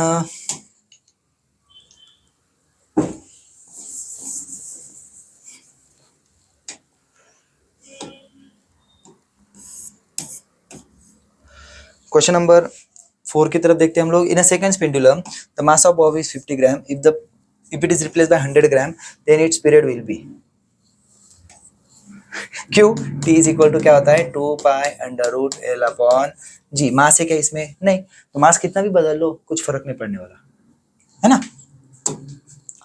A: क्वेश्चन नंबर 4 की तरफ देखते हैं हम लोग. In a second pendulum the mass of bob is 50 gram. If it is replaced by 100 gram then its period will be. क्यों? T is equal to क्या होता है 2 pi under root L upon G. Mass है क्या इसमें? नहीं. तो मास कितना भी बदल लो कुछ फर्क नहीं पड़ने वाला है ना.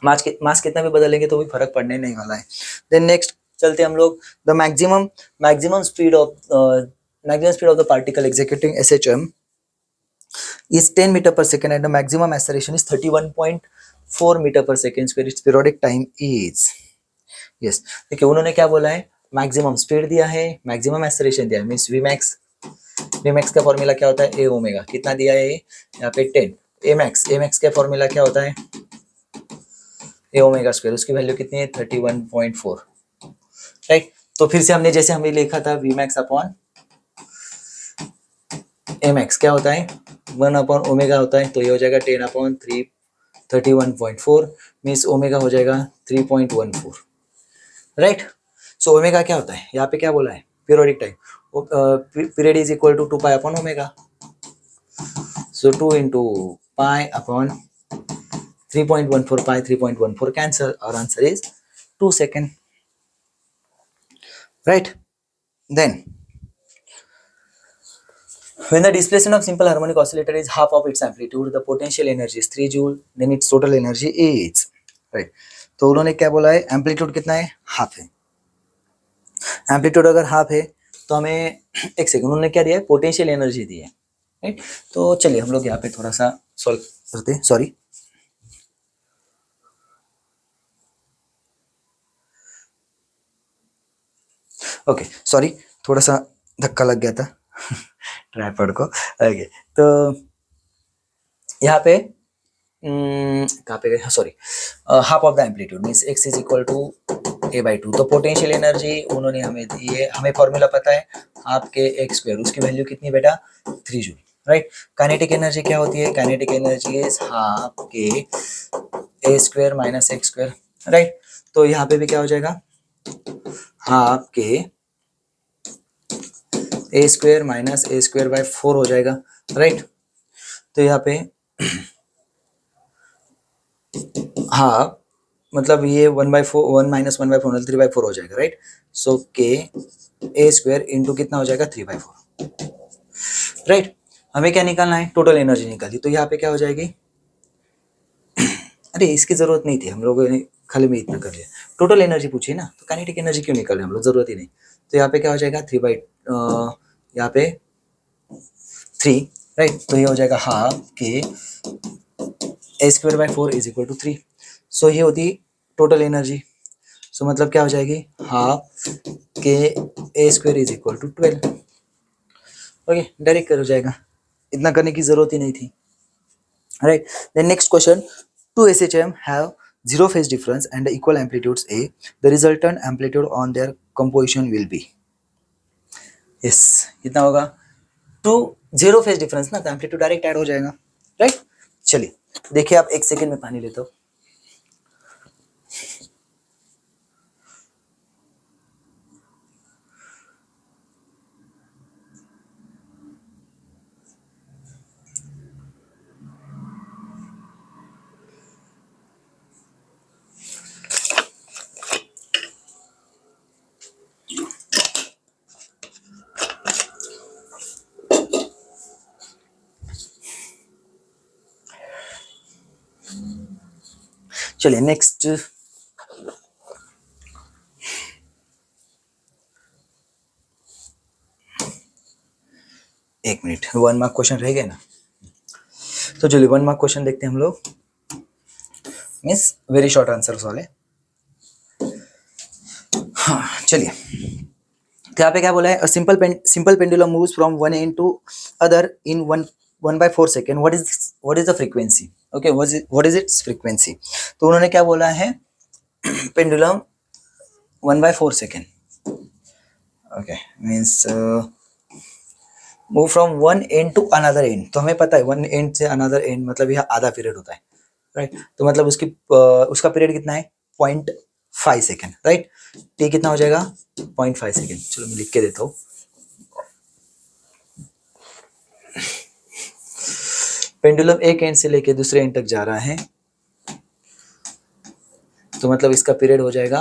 A: मास कितना भी बदलेंगे तो भी फर्क पड़ने नहीं वाला है. देन नेक्स्ट चलते हम लोग. The maximum speed of the particle executing SHM is 10 meter per second and the maximum acceleration is 31.4 meter per second square. Its periodic time is yes. देखिए उन्होंने क्या बोला है, मैक्सिमम स्पीड दिया है, मैक्सिमम एक्सेलरेशन दिया है, मींस वीमैक्स का फॉर्मूला क्या होता है ए ओमेगा. कितना दिया है यहाँ पे 10. एमैक्स का फॉर्मूला क्या होता है ए ओमेगा स्क्वायर. उसकी वैल्यू कितनी है 31.4. राइट. तो फिर से हमने जैसे हमें लिखा था वीमैक्स अपॉन एमैक्स क्या होता है 1 अपॉन ओमेगा होता है. तो ये हो जाएगा 10 अपॉन 31.4 मीन्स ओमेगा हो जाएगा 3.14. राइट. सो ओमेगा क्या होता है यहाँ पे क्या बोला है periodic time. Period is equal to 2 pi upon omega. So 2 into pi upon 3.14 pi 3.14 cancel. और answer is 2 second. Right. Then when the displacement of simple harmonic oscillator is half of its amplitude the potential energy is 3 joule then its total energy is right. तो उन्होंने क्या बोला है amplitude कितना है half है. Amplitude अगर half है तो हमें एक सेकंड उन्होंने क्या दिया है पोटेंशियल एनर्जी दी है. राइट. तो चलिए हम लोग यहाँ पे थोड़ा सा सॉल्व करते हैं. सॉरी ओके सॉरी थोड़ा सा धक्का लग गया था ट्राइपॉड को. ओके तो यहाँ पे कहाँ पे गए sorry half of the amplitude means X is equal to A by 2. तो पोटेंशियल एनर्जी उन्होंने हमें दी है. हमें फॉर्मूला पता है हाफ के एक्स स्क्वायर. उसकी वैल्यू कितनी बेटा 3 जूल. राइट. काइनेटिक एनर्जी क्या होती है काइनेटिक एनर्जी इज हाफ के ए square minus X square. Right. तो यहाँ पे भी क्या हो जाएगा हाफ के ए square minus A square by 4 हो जाएगा. राइट. तो यहाँ पे हाफ मतलब ये 1/4 1 माइनस 1/4 3/4 हो जाएगा. राइट. सो के ए स्क्वायर इंटू कितना हो जाएगा 3/4. राइट. हमें क्या निकालना है टोटल एनर्जी निकाली. तो यहाँ पे क्या हो जाएगी अरे इसकी जरूरत नहीं थी हम लोगों ने खाली में इतना कर लिया. टोटल एनर्जी पूछी ना तो काइनेटिक एनर्जी क्यों निकाले हम लोग जरूरत ही नहीं. तो यहाँ पे क्या हो जाएगा 3 यहाँ पे 3. राइट. तो ये हो जाएगा हाफ के ए square by 4 is equal to 3. So ये होती टोटल एनर्जी. सो मतलब क्या हो जाएगी हाफ के ए square is equal to 12. Okay direct हो जाएगा इतना करने की जरूरत ही नहीं थी. Right. Then next question. Two SHM have zero phase difference and equal amplitudes A. The resultant amplitude on their composition will be. yes कितना होगा 2 0 फेज डिफरेंस ना तो एम्पलीट्यूड डायरेक्ट ऐड हो जाएगा. राइट. चलिए देखिए आप एक सेकेंड में पानी लेते हो. चलिए नेक्स्ट एक मिनट 1 मार्क क्वेश्चन रह गए ना. तो चलिए 1 मार्क क्वेश्चन देखते हैं हम लोग मीन्स वेरी शॉर्ट आंसर्स वाले. हाँ चलिए तो यहाँ पे क्या बोला है simple pendulum moves from one end to other in 1/4 second. What is the frequency. Okay what is its frequency. तो उन्होंने क्या बोला है pendulum 1/4 second. Okay means move from one end to another end, तो हमें पता है वन एंड से अनदर एंड मतलब यह आधा पीरियड होता है, राइट। तो मतलब उसका पीरियड कितना है 0.5 सेकेंड, राइट। टी कितना हो जाएगा 0.5 सेकेंड। चलो मैं लिख के देता हूँ। पेंडुलम एक एंड से लेके दूसरे एंड तक जा रहा है, तो मतलब इसका पीरियड हो जाएगा,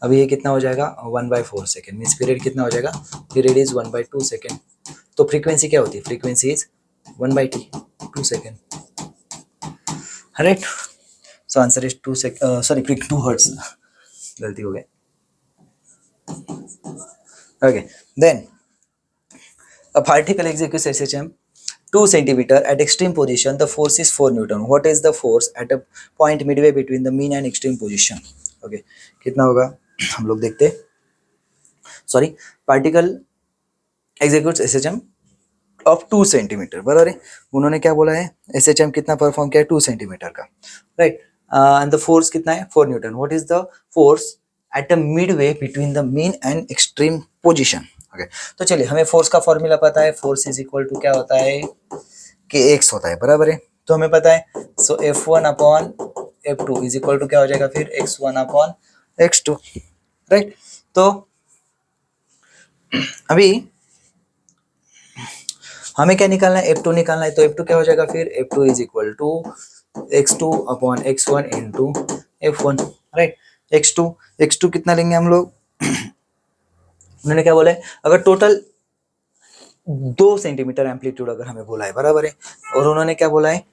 A: अभी ये कितना हो जाएगा 1/4 सेकेंड, मीन्स पीरियड कितना हो जाएगा, पीरियड इज 1/2 सेकेंड। तो फ्रीक्वेंसी क्या होती है, frequency is 1/t 2 second, right. So answer is 2 hertz, गलती हो गई। Okay, then a particle executes SHM 2 centimeter at extreme position, the force is 4 Newton. What is the force at a point midway between the mean and extreme position? Okay, कितना होगा हम लोग देखते। Sorry, particle executes SHM of 2 centimetre, बराबर है। उन्होंने क्या बोला है, SHM कितना परफॉर्म किया है 2 सेंटीमीटर का, राइट। एंड द फोर्स कितना है 4 Newton. What is the force at a mid way between the mean and extreme position. Okay, तो चलिए हमें फोर्स का फॉर्मूला पता है, फोर्स इज इक्वल टू क्या होता है कि एक्स होता है, बराबर है। तो हमें पता है, so F1 upon F2 is equal to क्या हो जाएगा फिर x1 अपॉन x2, राइट। तो अभी हमें क्या निकालना है, F2 निकालना है। तो F2 क्या हो जाएगा फिर, F2 is equal to x2 upon x1 into F1, right. x2 कितना लेंगे हम लोग, उन्होंने क्या बोला है, अगर टोटल 2 सेंटीमीटर एम्पलीट्यूड अगर हमें बोला है, बराबर है। और उन्होंने क्या बोला है,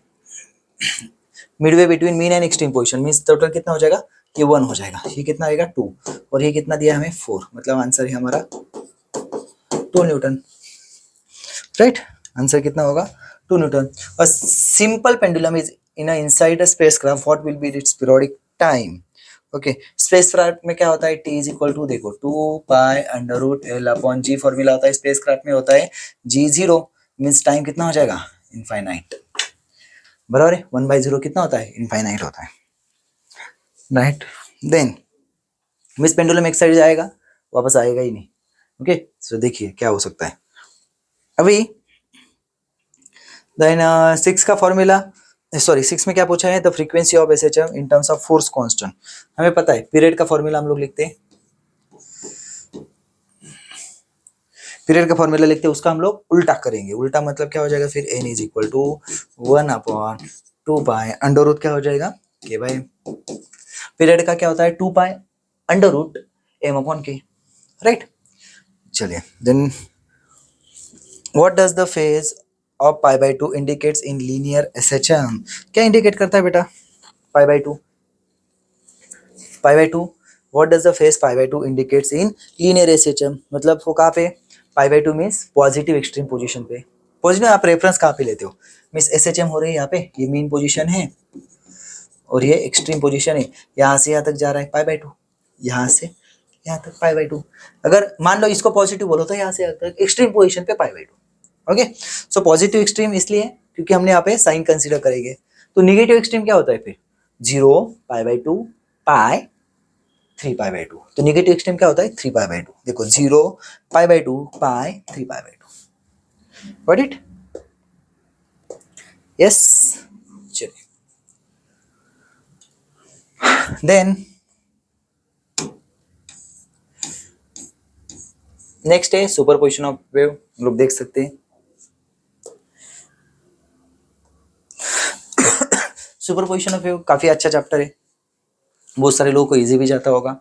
A: Midway between mean and extreme position, means total कितना हो जाएगा, ये 1 हो जाएगा, ये कितना आएगा 2, और ये कितना दिया हमें 4, मतलब आंसर है हमारा 2 न्यूटन, राइट। आंसर कितना होगा 2 Newton. A simple pendulum is in a inside a spacecraft, what will be it's periodic time. Okay, spacecraft में क्या होता है, टी इज इक्वल टू देखो 2 pi under root L upon g, formula होता है spacecraft में होता है g0, मींस टाइम कितना हो जाएगा इनफाइनाइट, बराबर है। 1/0 कितना होता है, इनफाइनाइट होता है, राइट। देन मिस पेंडुलम एक साइड जाएगा, वापस आएगा ही नहीं। ओके, सो देखिए क्या हो सकता है अभी। देन 6 का फॉर्मूला, सॉरी 6 में क्या पूछा है, the frequency of SHM in terms of force constant. हमें पता है पीरियड का फॉर्मूला हम लोग लिखते हैं, पीरियड का फॉर्मूला लिखते हैं, उसका हम लोग उल्टा करेंगे। उल्टा मतलब क्या हो जाएगा फिर, n is equal to 1 upon 2 pi under root क्या हो जाएगा के बाई, पीरियड का क्या होता है 2 pi under root M upon K, right. चलिए, then what does the phase of π/2 indicates in linear SHM। क्या इंडिकेट करता है बेटा π/2, π/2, what does the phase π/2 indicates in linear SHM, मतलब वो कहाँ पे, π/2 मीन्स पॉजिटिव एक्सट्रीम पोजीशन पे। पॉजिटिव आप रेफरेंस कहाँ पे लेते हो, मीन्स SHM हो रही है यहाँ पे, ये मीन पोजीशन है और ये एक्सट्रीम पोजीशन है, यहाँ से यहाँ तक जा रहा है π/2, यहाँ से यहाँ तक π/2। अगर मान लो इसको पॉजिटिव बोलो तो यहाँ से यहाँ तक एक्सट्रीम पोजीशन पे π/2। ओके, सो पॉजिटिव एक्सट्रीम इसलिए क्योंकि हमने यहाँ पे साइन कंसीडर करेंगे। तो निगेटिव एक्सट्रीम क्या होता है फिर, 0 π/2 पाई 3π/2। तो निगेटिव एक्सट्रीम क्या होता है 3π/2, देखो 0 π/2 पाई 3π/2, गॉट इट, यस। चलिए, देन नेक्स्ट है सुपरपोजिशन ऑफ वेव, हम लोग देख सकते हैं। सुपरपोजिशन ऑफ वेव काफी अच्छा चैप्टर है, बहुत सारे लोगों को इजी भी जाता होगा,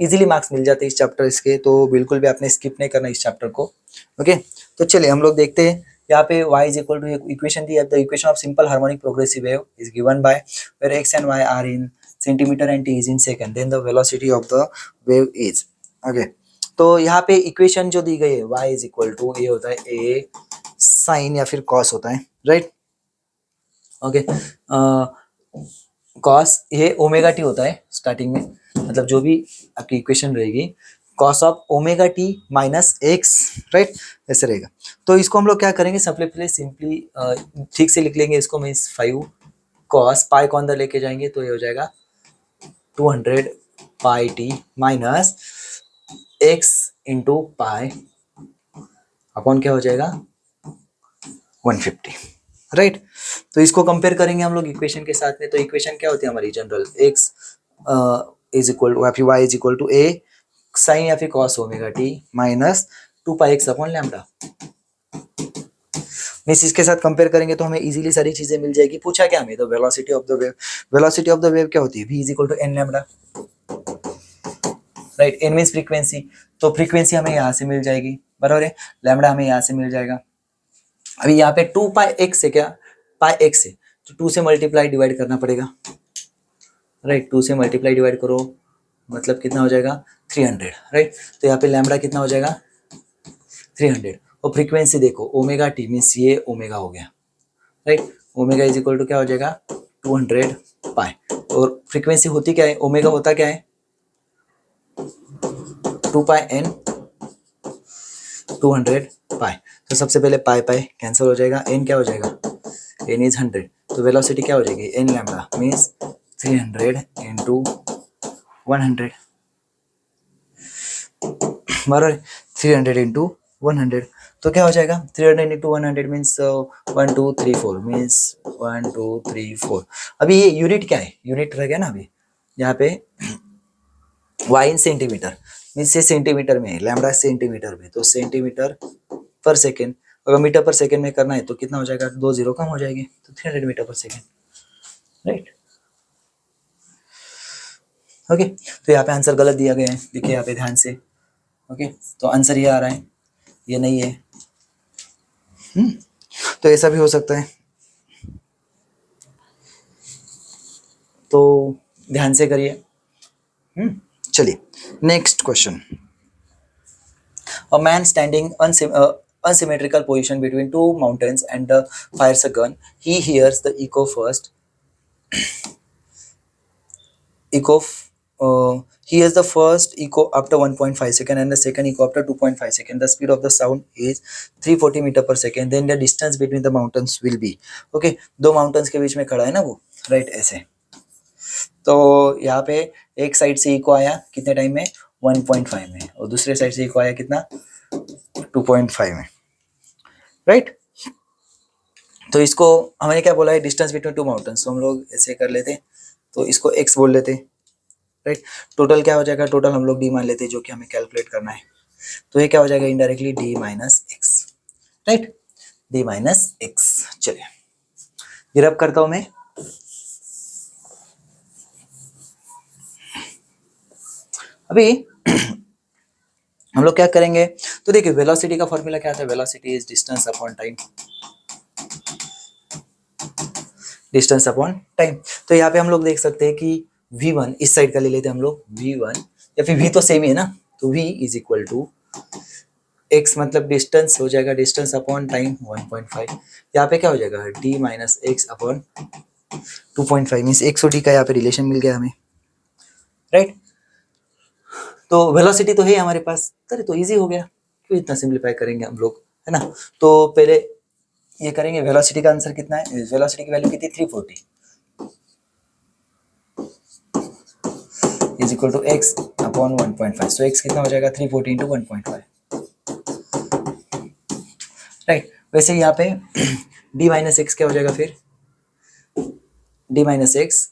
A: इजीली मार्क्स मिल जाते हैं इस चैप्टर इसके, तो बिल्कुल भी आपने स्किप नहीं करना इस चैप्टर को। ओके, तो चलिए हम लोग देखते हैं। यहाँ पे y is equal to equation दी है, the equation of simple harmonic progressive wave is given by where x and y are in centimetre and t is in second, then the velocity of the wave is. Okay, तो यहाँ पे equation जो दी गई है y is equal to, ये होता है a sine या फिर cos होता है, राइट। ओके, कॉस ये ओमेगा टी होता है स्टार्टिंग में, मतलब जो भी आपकी इक्वेशन रहेगी cos of omega T minus x, right, ऐसे रहेगा। तो इसको हम लोग क्या करेंगे, सबसे पहले सिंपली ठीक से लिख लेंगे इसको, मीन्स 5 कॉस पाई को अंदर लेके जाएंगे तो ये हो जाएगा 200 pi t minus x into pi upon क्या हो जाएगा 150, राइट। तो इसको कंपेयर करेंगे हम लोग इक्वेशन के साथ में। तो इक्वेशन क्या होती है हमारी general, x is equal to या फिर y is equal to a sine या फिर cos omega T minus 2πx upon lambda. Means इसके साथ कंपेयर करेंगे तो हमें इजीली सारी चीजें मिल जाएगी। पूछा क्या हमें, तो velocity of the wave, velocity of the wave क्या होती है, v is equal to n lambda, right. n means frequency, तो फ्रीक्वेंसी हमें यहाँ से मिल जाएगी, बराबर है। लैम्डा हमें यहाँ से मिल जाएगा। अभी यहाँ पे 2πx है, क्या पाई एक्स है, तो 2 से मल्टीप्लाई डिवाइड करना पड़ेगा, राइट। 2 से मल्टीप्लाई डिवाइड करो मतलब कितना हो जाएगा 300, राइट। तो यहाँ पे लैम्डा कितना हो जाएगा 300। और फ्रीक्वेंसी देखो ओमेगा टी मीन्स ये ओमेगा हो गया, right. Omega is equal to क्या हो जाएगा 200 पाई। और फ्रीक्वेंसी होती क्या है, ओमेगा होता क्या है 2πn 200 पाई। तो सबसे पहले पाई पाई कैंसिल हो जाएगा, n क्या हो जाएगा, n इज 100। तो वेलोसिटी क्या हो जाएगी n लैम्डा मीन्स 300 इंटू 100, बराबर 300 इंटू 100। तो क्या हो जाएगा 300 इंटू 100 मीन्स 1 2 3 4 मीन्स 1 2 3 4। अभी ये यूनिट क्या है, यूनिट रह गया ना अभी यहाँ पे y इन सेंटीमीटर मीन्स ये सेंटीमीटर में है, लैम्डा सेंटीमीटर में, तो सेंटीमीटर पर सेकेंड। अगर मीटर पर सेकेंड में करना है तो कितना हो जाएगा, 2 जीरो कम हो जाएगी, तो 300 मीटर पर सेकेंड, राइट। ओके, तो यहाँ पे आंसर गलत दिया गया है, देखिए यहाँ पे ध्यान से। ओके, तो आंसर ये आ रहा है, ये नहीं है। तो ऐसा भी हो सकता है, तो ध्यान से करिए। चलिए next question. A man standing unsymmetrical position between two mountains and fires a gun. He hears the echo he hears the first echo after 1.5 second and the second echo after 2.5 second. The speed of the sound is 340 meter per second. Then the distance between the mountains will be, okay, दो mountains के बीच में खड़ा है ना वो, right, ऐसे। तो यहाँ पे एक साइड से इको आया कितने टाइम में 1.5 में, और दूसरे साइड से इको आया कितना 2.5 में, राइट। तो इसको हमने क्या बोला है, डिस्टेंस बिटवीन टू माउंटेन्स, तो हम लोग ऐसे कर लेते, तो इसको x बोल लेते, राइट। टोटल क्या हो जाएगा, टोटल हम लोग d मान लेते जो कि हमें कैलकुलेट करना है। तो ये क्या हो जाएगा indirectly d minus x, right, d minus x. चलिए ये रब करता हूं मैं। अभी हम लोग क्या करेंगे, तो देखिए वेलोसिटी का फॉर्मूला क्या था, velocity is distance upon time, distance upon time. तो यहाँ पे हम लोग देख सकते हैं कि v1 इस साइड का ले लेते हैं हम लोग, v1 या फिर v तो सेम ही है ना, तो v is equal to x मतलब डिस्टेंस हो जाएगा, डिस्टेंस अपॉन टाइम 1.5। यहाँ पे क्या हो जाएगा d minus x upon 2.5 means x और d का यहाँ पे रिलेशन मिल गया हमें, राइट। तो वेलोसिटी तो है हमारे पास, अरे तो इजी हो गया, क्यों इतना सिंप्लीफाई करेंगे हम लोग, है ना। तो पहले ये करेंगे, वेलोसिटी का आंसर कितना है, वेलोसिटी की वैल्यू कितनी 340 is equal to X upon 1.5। So X कितना हो जाएगा 340 इंटू 1.5, राइट। वैसे यहाँ पे d माइनस एक्स क्या हो जाएगा फिर, d minus x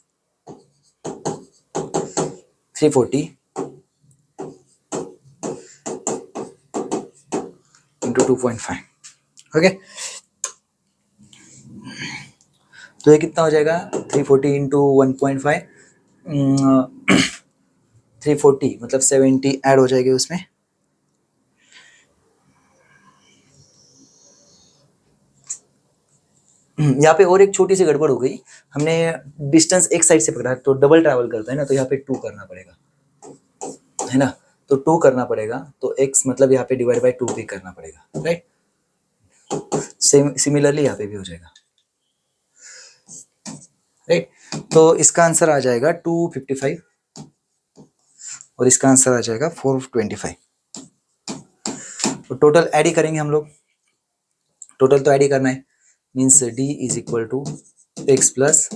A: 340 into 2.5, okay. तो ये कितना हो जाएगा 340 इंटू 1.5, 340 मतलब 70 ऐड हो जाएगी उसमें, यहाँ पे और एक छोटी सी गड़बड़ हो गई, हमने डिस्टेंस एक साइड से पकड़ा तो डबल ट्रैवल करता है ना, तो यहाँ पे 2 करना पड़ेगा, है ना। तो 2 करना पड़ेगा, तो x मतलब यहाँ पे डिवाइड बाय 2 भी करना पड़ेगा, राइट। सेम सिमिलरली यहाँ पे भी हो जाएगा, राइट। तो इसका आंसर आ जाएगा 255 और इसका आंसर आ जाएगा 425। तो टोटल ऐड ही करेंगे हम लोग, टोटल तो ऐड ही करना है, means d is equal to X plus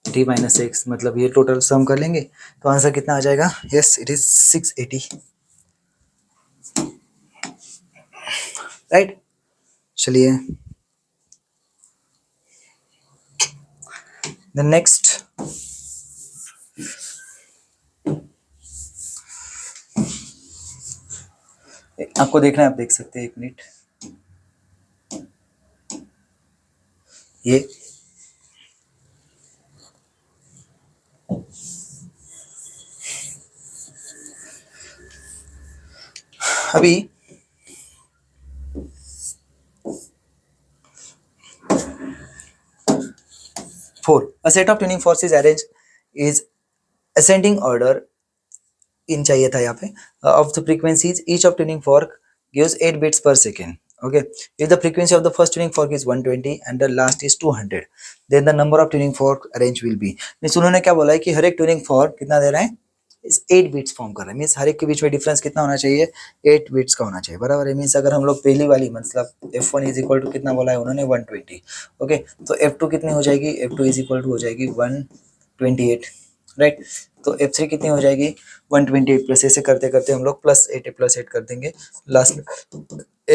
A: d minus X, मतलब ये टोटल सम कर लेंगे तो आंसर कितना आ जाएगा, यस इट इज 680, राइट। चलिए द नेक्स्ट, आपको देखना है, आप देख सकते हैं, 1 मिनट। ये अभी 4, a set of tuning forks is arranged is ascending order इन चाहिए था यहाँ पे of the frequencies each of tuning fork gives 8 bits per second. Okay, if the frequency of the first tuning fork is 120 and the last is 200, then the number of tuning fork arranged will be, means उन्होंने क्या बोला है कि हर एक tuning fork कितना दे रहा है, इस 8 बिट्स फॉर्म कर रहा है, मीन्स हर एक के बीच में डिफरेंस कितना होना चाहिए, 8 बिट्स का होना चाहिए, बराबर है। मीन्स अगर हम लोग पहली वाली मतलब f1 इज इक्वल टू कितना बोला है उन्होंने 120, ओके, तो f2 कितनी हो जाएगी, f2 इज इक्वल टू हो जाएगी 128, राइट। तो f3 कितनी हो जाएगी 128 प्लस, ऐसे करते करते हम लोग +8 कर देंगे, लास्ट में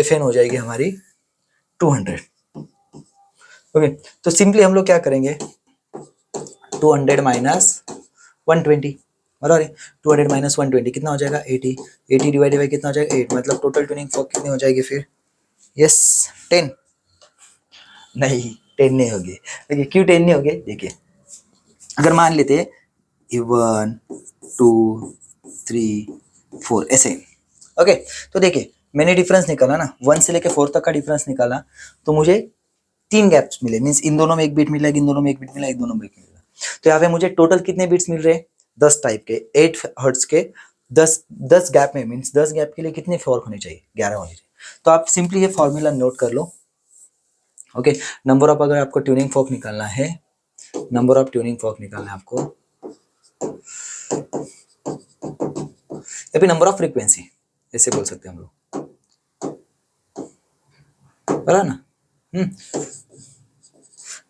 A: fn हो जाएगी हमारी 200। ओके, तो सिंपली हम लोग क्या करेंगे, 200 माइनस 120, बराबर है। 200 माइनस 120 कितना हो जाएगा 80, 80 डिवाइडेड बाई कितना हो जाएगा 8, मतलब टोटल ट्यूनिंग फॉर्क कितनी हो जाएगी फिर, यस 10, नहीं 10 नहीं होगी। देखिए क्यों 10 नहीं होगी, देखिए अगर मान लेते 1 2 3 4 ऐसे, ओके, तो देखिए मैंने डिफरेंस निकाला ना, 1 से लेके 4 तक का डिफरेंस निकाला, तो मुझे 3 गैप्स मिले, मीन्स इन दोनों में 1 बिट मिला, इन दोनों में 1 बिट मिला, एक दोनों में 1 मिला। तो यहाँ पे मुझे टोटल कितने बिट्स मिल रहे हैं, 10 टाइप के, 8 हर्ट्ज के, 10 गैप में, मीन्स 10 गैप के लिए कितने फॉर्क होने चाहिए, 11 होने चाहिए। तो आप सिंपली ये फॉर्मूला नोट कर लो, ओके। नंबर ऑफ, अगर आपको ट्यूनिंग फॉर्क निकालना है, नंबर ऑफ ट्यूनिंग फॉर्क निकालना है आपको, या फिर नंबर ऑफ फ्रीक्वेंसी ऐसे बोल सकते हैं हम लोग, बराबर ना,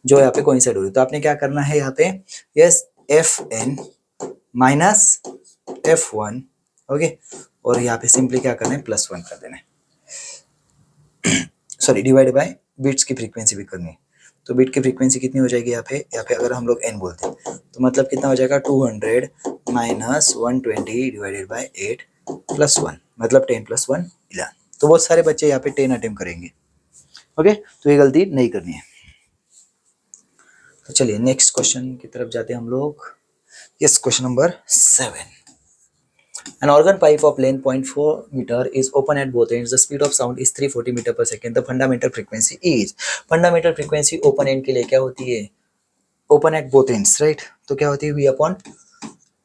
A: जो यहाँ पे कोइंसाइड हो रही है। तो आपने क्या करना है यहाँ पे, yes fn minus f1, okay, और यहाँ पे सिंपली क्या करना है +1 कर देना है, सॉरी डिवाइड बाय बिट्स की फ्रीक्वेंसी भी करनी है। तो बिट की फ्रीक्वेंसी कितनी हो जाएगी यहाँ पे अगर हम लोग n बोलते हैं तो मतलब कितना हो जाएगा 200 माइनस 120 डिवाइडेड बाय 8 +1, मतलब 10 + 1 11। तो बहुत सारे बच्चे यहाँ पे 10 अटेम्प्ट करेंगे, ओके, तो ये गलती नहीं करनी है। तो चलिए नेक्स्ट क्वेश्चन की तरफ जाते हैं हम लोग। Yes, question number 7। An organ pipe of length 0.4 meter is open at both ends. The speed of sound is 340 meter per second. The fundamental frequency is, fundamental frequency open end के लिए क्या होती है, open at both ends, right? तो क्या होती है v upon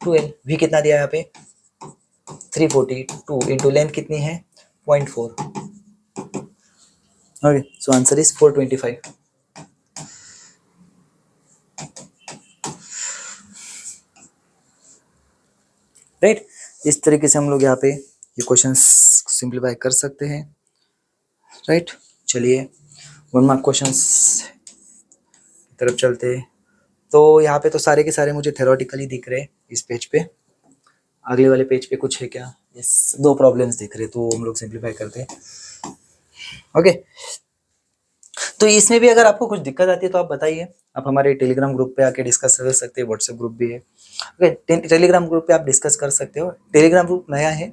A: 2l। v कितना दिया है यहाँ पे 342 into लेंथ कितनी है 0.4, okay, so answer is 425, right. इस तरीके से हम लोग यहाँ पे ये क्वेश्चन सिंप्लीफाई कर सकते हैं, राइट। चलिए 1 मार्क क्वेश्चंस की तरफ चलते हैं। तो यहाँ पे तो सारे के सारे मुझे थ्योरेटिकली दिख रहे हैं इस पेज पे, अगले वाले पेज पे कुछ है क्या, यस 2 प्रॉब्लम्स दिख रहे, तो हम लोग सिंप्लीफाई करते हैं, ओके। तो इसमें भी अगर आपको कुछ दिक्कत आती है तो आप बताइए, आप हमारे टेलीग्राम ग्रुप पे आके डिस्कस कर सकते हैं, व्हाट्सएप ग्रुप भी है, ओके, टेलीग्राम ग्रुप पे आप डिस्कस कर सकते हो। टेलीग्राम ग्रुप नया है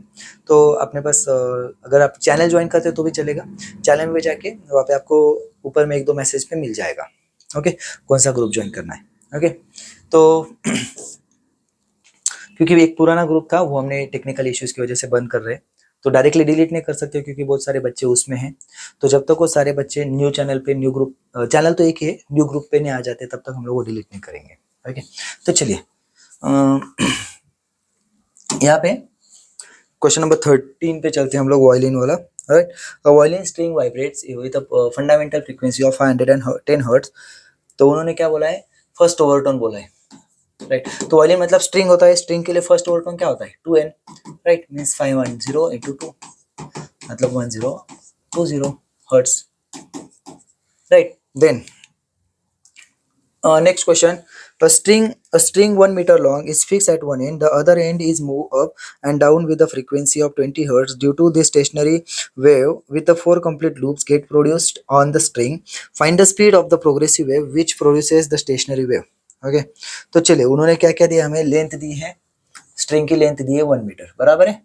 A: तो अपने पास अगर आप चैनल ज्वाइन करते हो तो भी चलेगा, चैनल में जाके वहाँ पे आपको ऊपर में 1-2 मैसेज पे मिल जाएगा, ओके, कौन सा ग्रुप ज्वाइन करना है, ओके। तो क्योंकि एक पुराना ग्रुप था वो हमने टेक्निकल इश्यूज की वजह से बंद कर रहे हैं, तो डायरेक्टली डिलीट नहीं कर सकते क्योंकि बहुत सारे बच्चे उसमें हैं। तो जब तक वो सारे बच्चे न्यू चैनल पे, न्यू ग्रुप, चैनल तो एक ही है, न्यू ग्रुप पे नहीं आ जाते तब तक हम लोग वो डिलीट नहीं करेंगे, ओके। तो चलिए यहाँ पे क्वेश्चन नंबर 13 पे चलते हैं हम लोग, वायलिन वाला, right. Violin string vibrates with a fundamental frequency of 510 hertz. तो उन्होंने क्या बोला है, फर्स्ट ओवरटोन बोला है, राइट। तो वायलिन मतलब स्ट्रिंग होता है, स्ट्रिंग के लिए फर्स्ट ओवरटोन क्या होता है 2n, राइट, मींस 510 into 2 मतलब 1020 hertz, right. Then Next question. A string 1 meter long is fixed at one end. The other end is moved up and down with a frequency of 20 hertz. Due to the stationary wave with the 4 complete loops get produced on the string. Find the speed of the progressive wave which produces the stationary wave. Okay. तो चलिए उन्होंने क्या क्या दिया हमें, length दी है, string की length दी है 1 मीटर, बराबर है,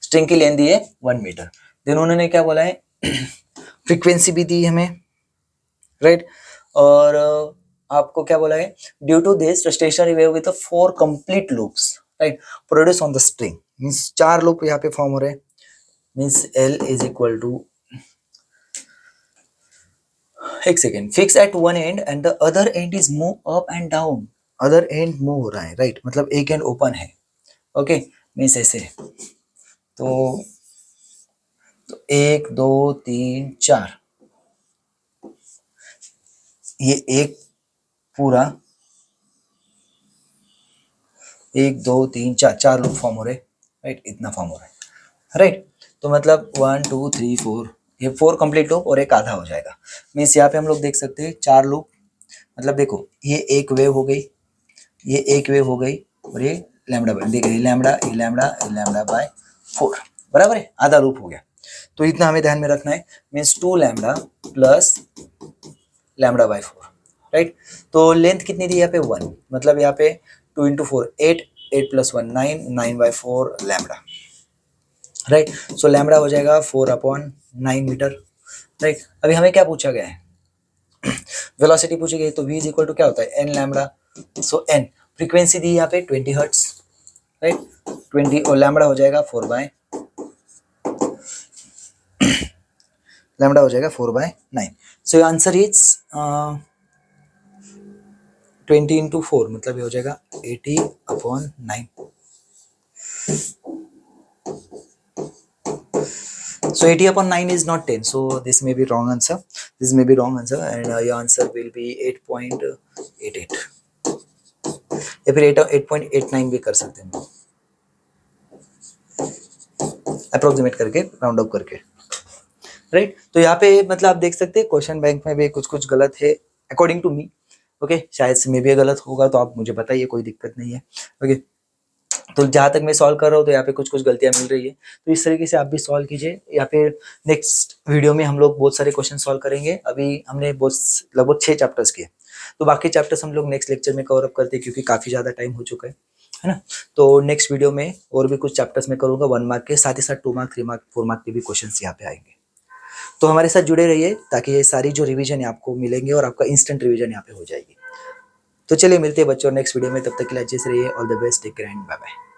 A: स्ट्रिंग की लेंथ दी है 1 मीटर। देन उन्होंने क्या बोला है, फ्रीक्वेंसी भी दी हमें, राइट। और आपको क्या बोला है, due to this stationary wave with 4 complete loops, right, produce on the string, means 4 loop यहाँ पे फॉर्म हो रहे हैं, means L is equal to, एक second, fix at one end and the other end is move up and down, other end move हो रहा है, right, मतलब एक एंड ओपन है, ओके, मींस ऐसे, तो 1 2 3 4, ये एक पूरा 1 2 3 4 4 लूप फॉर्म हो रहे, राइट, इतना फॉर्म हो रहा है, राइट। तो मतलब 1 2 3 4, ये 4 कंप्लीट लूप और एक आधा हो जाएगा, मीन्स यहाँ पे हम लोग देख सकते हैं 4 लूप, मतलब देखो ये एक वेव हो गई, ये एक वेव हो गई, और ये लैम्डा बाय, देख लैम्डा बाय 4, बराबर है, आधा लूप हो गया। तो इतना हमें ध्यान में रखना है, means 2 lambda plus lambda by 4, right. तो लेंथ कितनी दी यहाँ पे 1, मतलब यहाँ पे 2 into 4 8, 8 plus 1 9, 9 by 4 lambda, right. So lambda हो जाएगा 4/9 मीटर, राइट। अभी हमें क्या पूछा गया है, वेलोसिटी पूछी गई, तो v इज इक्वल टू क्या होता है, n लैम्डा, सो n, फ्रीक्वेंसी दी यहाँ पे 20 हर्ट्स, राइट, 20 और लैम्डा हो जाएगा 4/, लैम्डा हो जाएगा 4/9। सो योर आंसर इज 20 इंटू 4, मतलब ये हो जाएगा 80/9। So 80/9 is not 10. So this may be wrong answer. This may be wrong answer, and your answer will be 8.88. या फिर 8.89 भी कर सकते हैं, अप्रोक्सीमेट करके, राउंड अप करके, राइट। तो यहाँ पे मतलब आप देख सकते हैं क्वेश्चन बैंक में भी कुछ कुछ गलत है अकॉर्डिंग टू मी, ओके, शायद से मे भी गलत होगा, तो आप मुझे बताइए, कोई दिक्कत नहीं है, ओके। तो जहाँ तक मैं सॉल्व कर रहा हूँ तो यहाँ पे कुछ कुछ गलतियाँ मिल रही है, तो इस तरीके से आप भी सॉल्व कीजिए, या फिर नेक्स्ट वीडियो में हम लोग बहुत सारे क्वेश्चन सॉल्व करेंगे। अभी हमने बहुत लगभग 6 चैप्टर्स किए, तो बाकी चैप्टर्स हम लोग नेक्स्ट लेक्चर में कवर अप करते हैं, क्योंकि काफ़ी ज़्यादा टाइम हो चुका है ना। तो नेक्स्ट वीडियो में और भी कुछ चैप्टर्स में करूँगा 1 मार्क के, साथ ही साथ 2 मार्क 3 मार्क 4 मार्क के भी क्वेश्चन यहाँ पे आएंगे। तो हमारे साथ जुड़े रहिए, ताकि ये सारी जो रिविजन है आपको मिलेंगे और आपका इंस्टेंट रिविजन यहाँ पे हो जाएगी। तो चलिए मिलते हैं बच्चों नेक्स्ट वीडियो में, तब तक के लिए अच्छे से रहिए, all the best, take care and bye bye.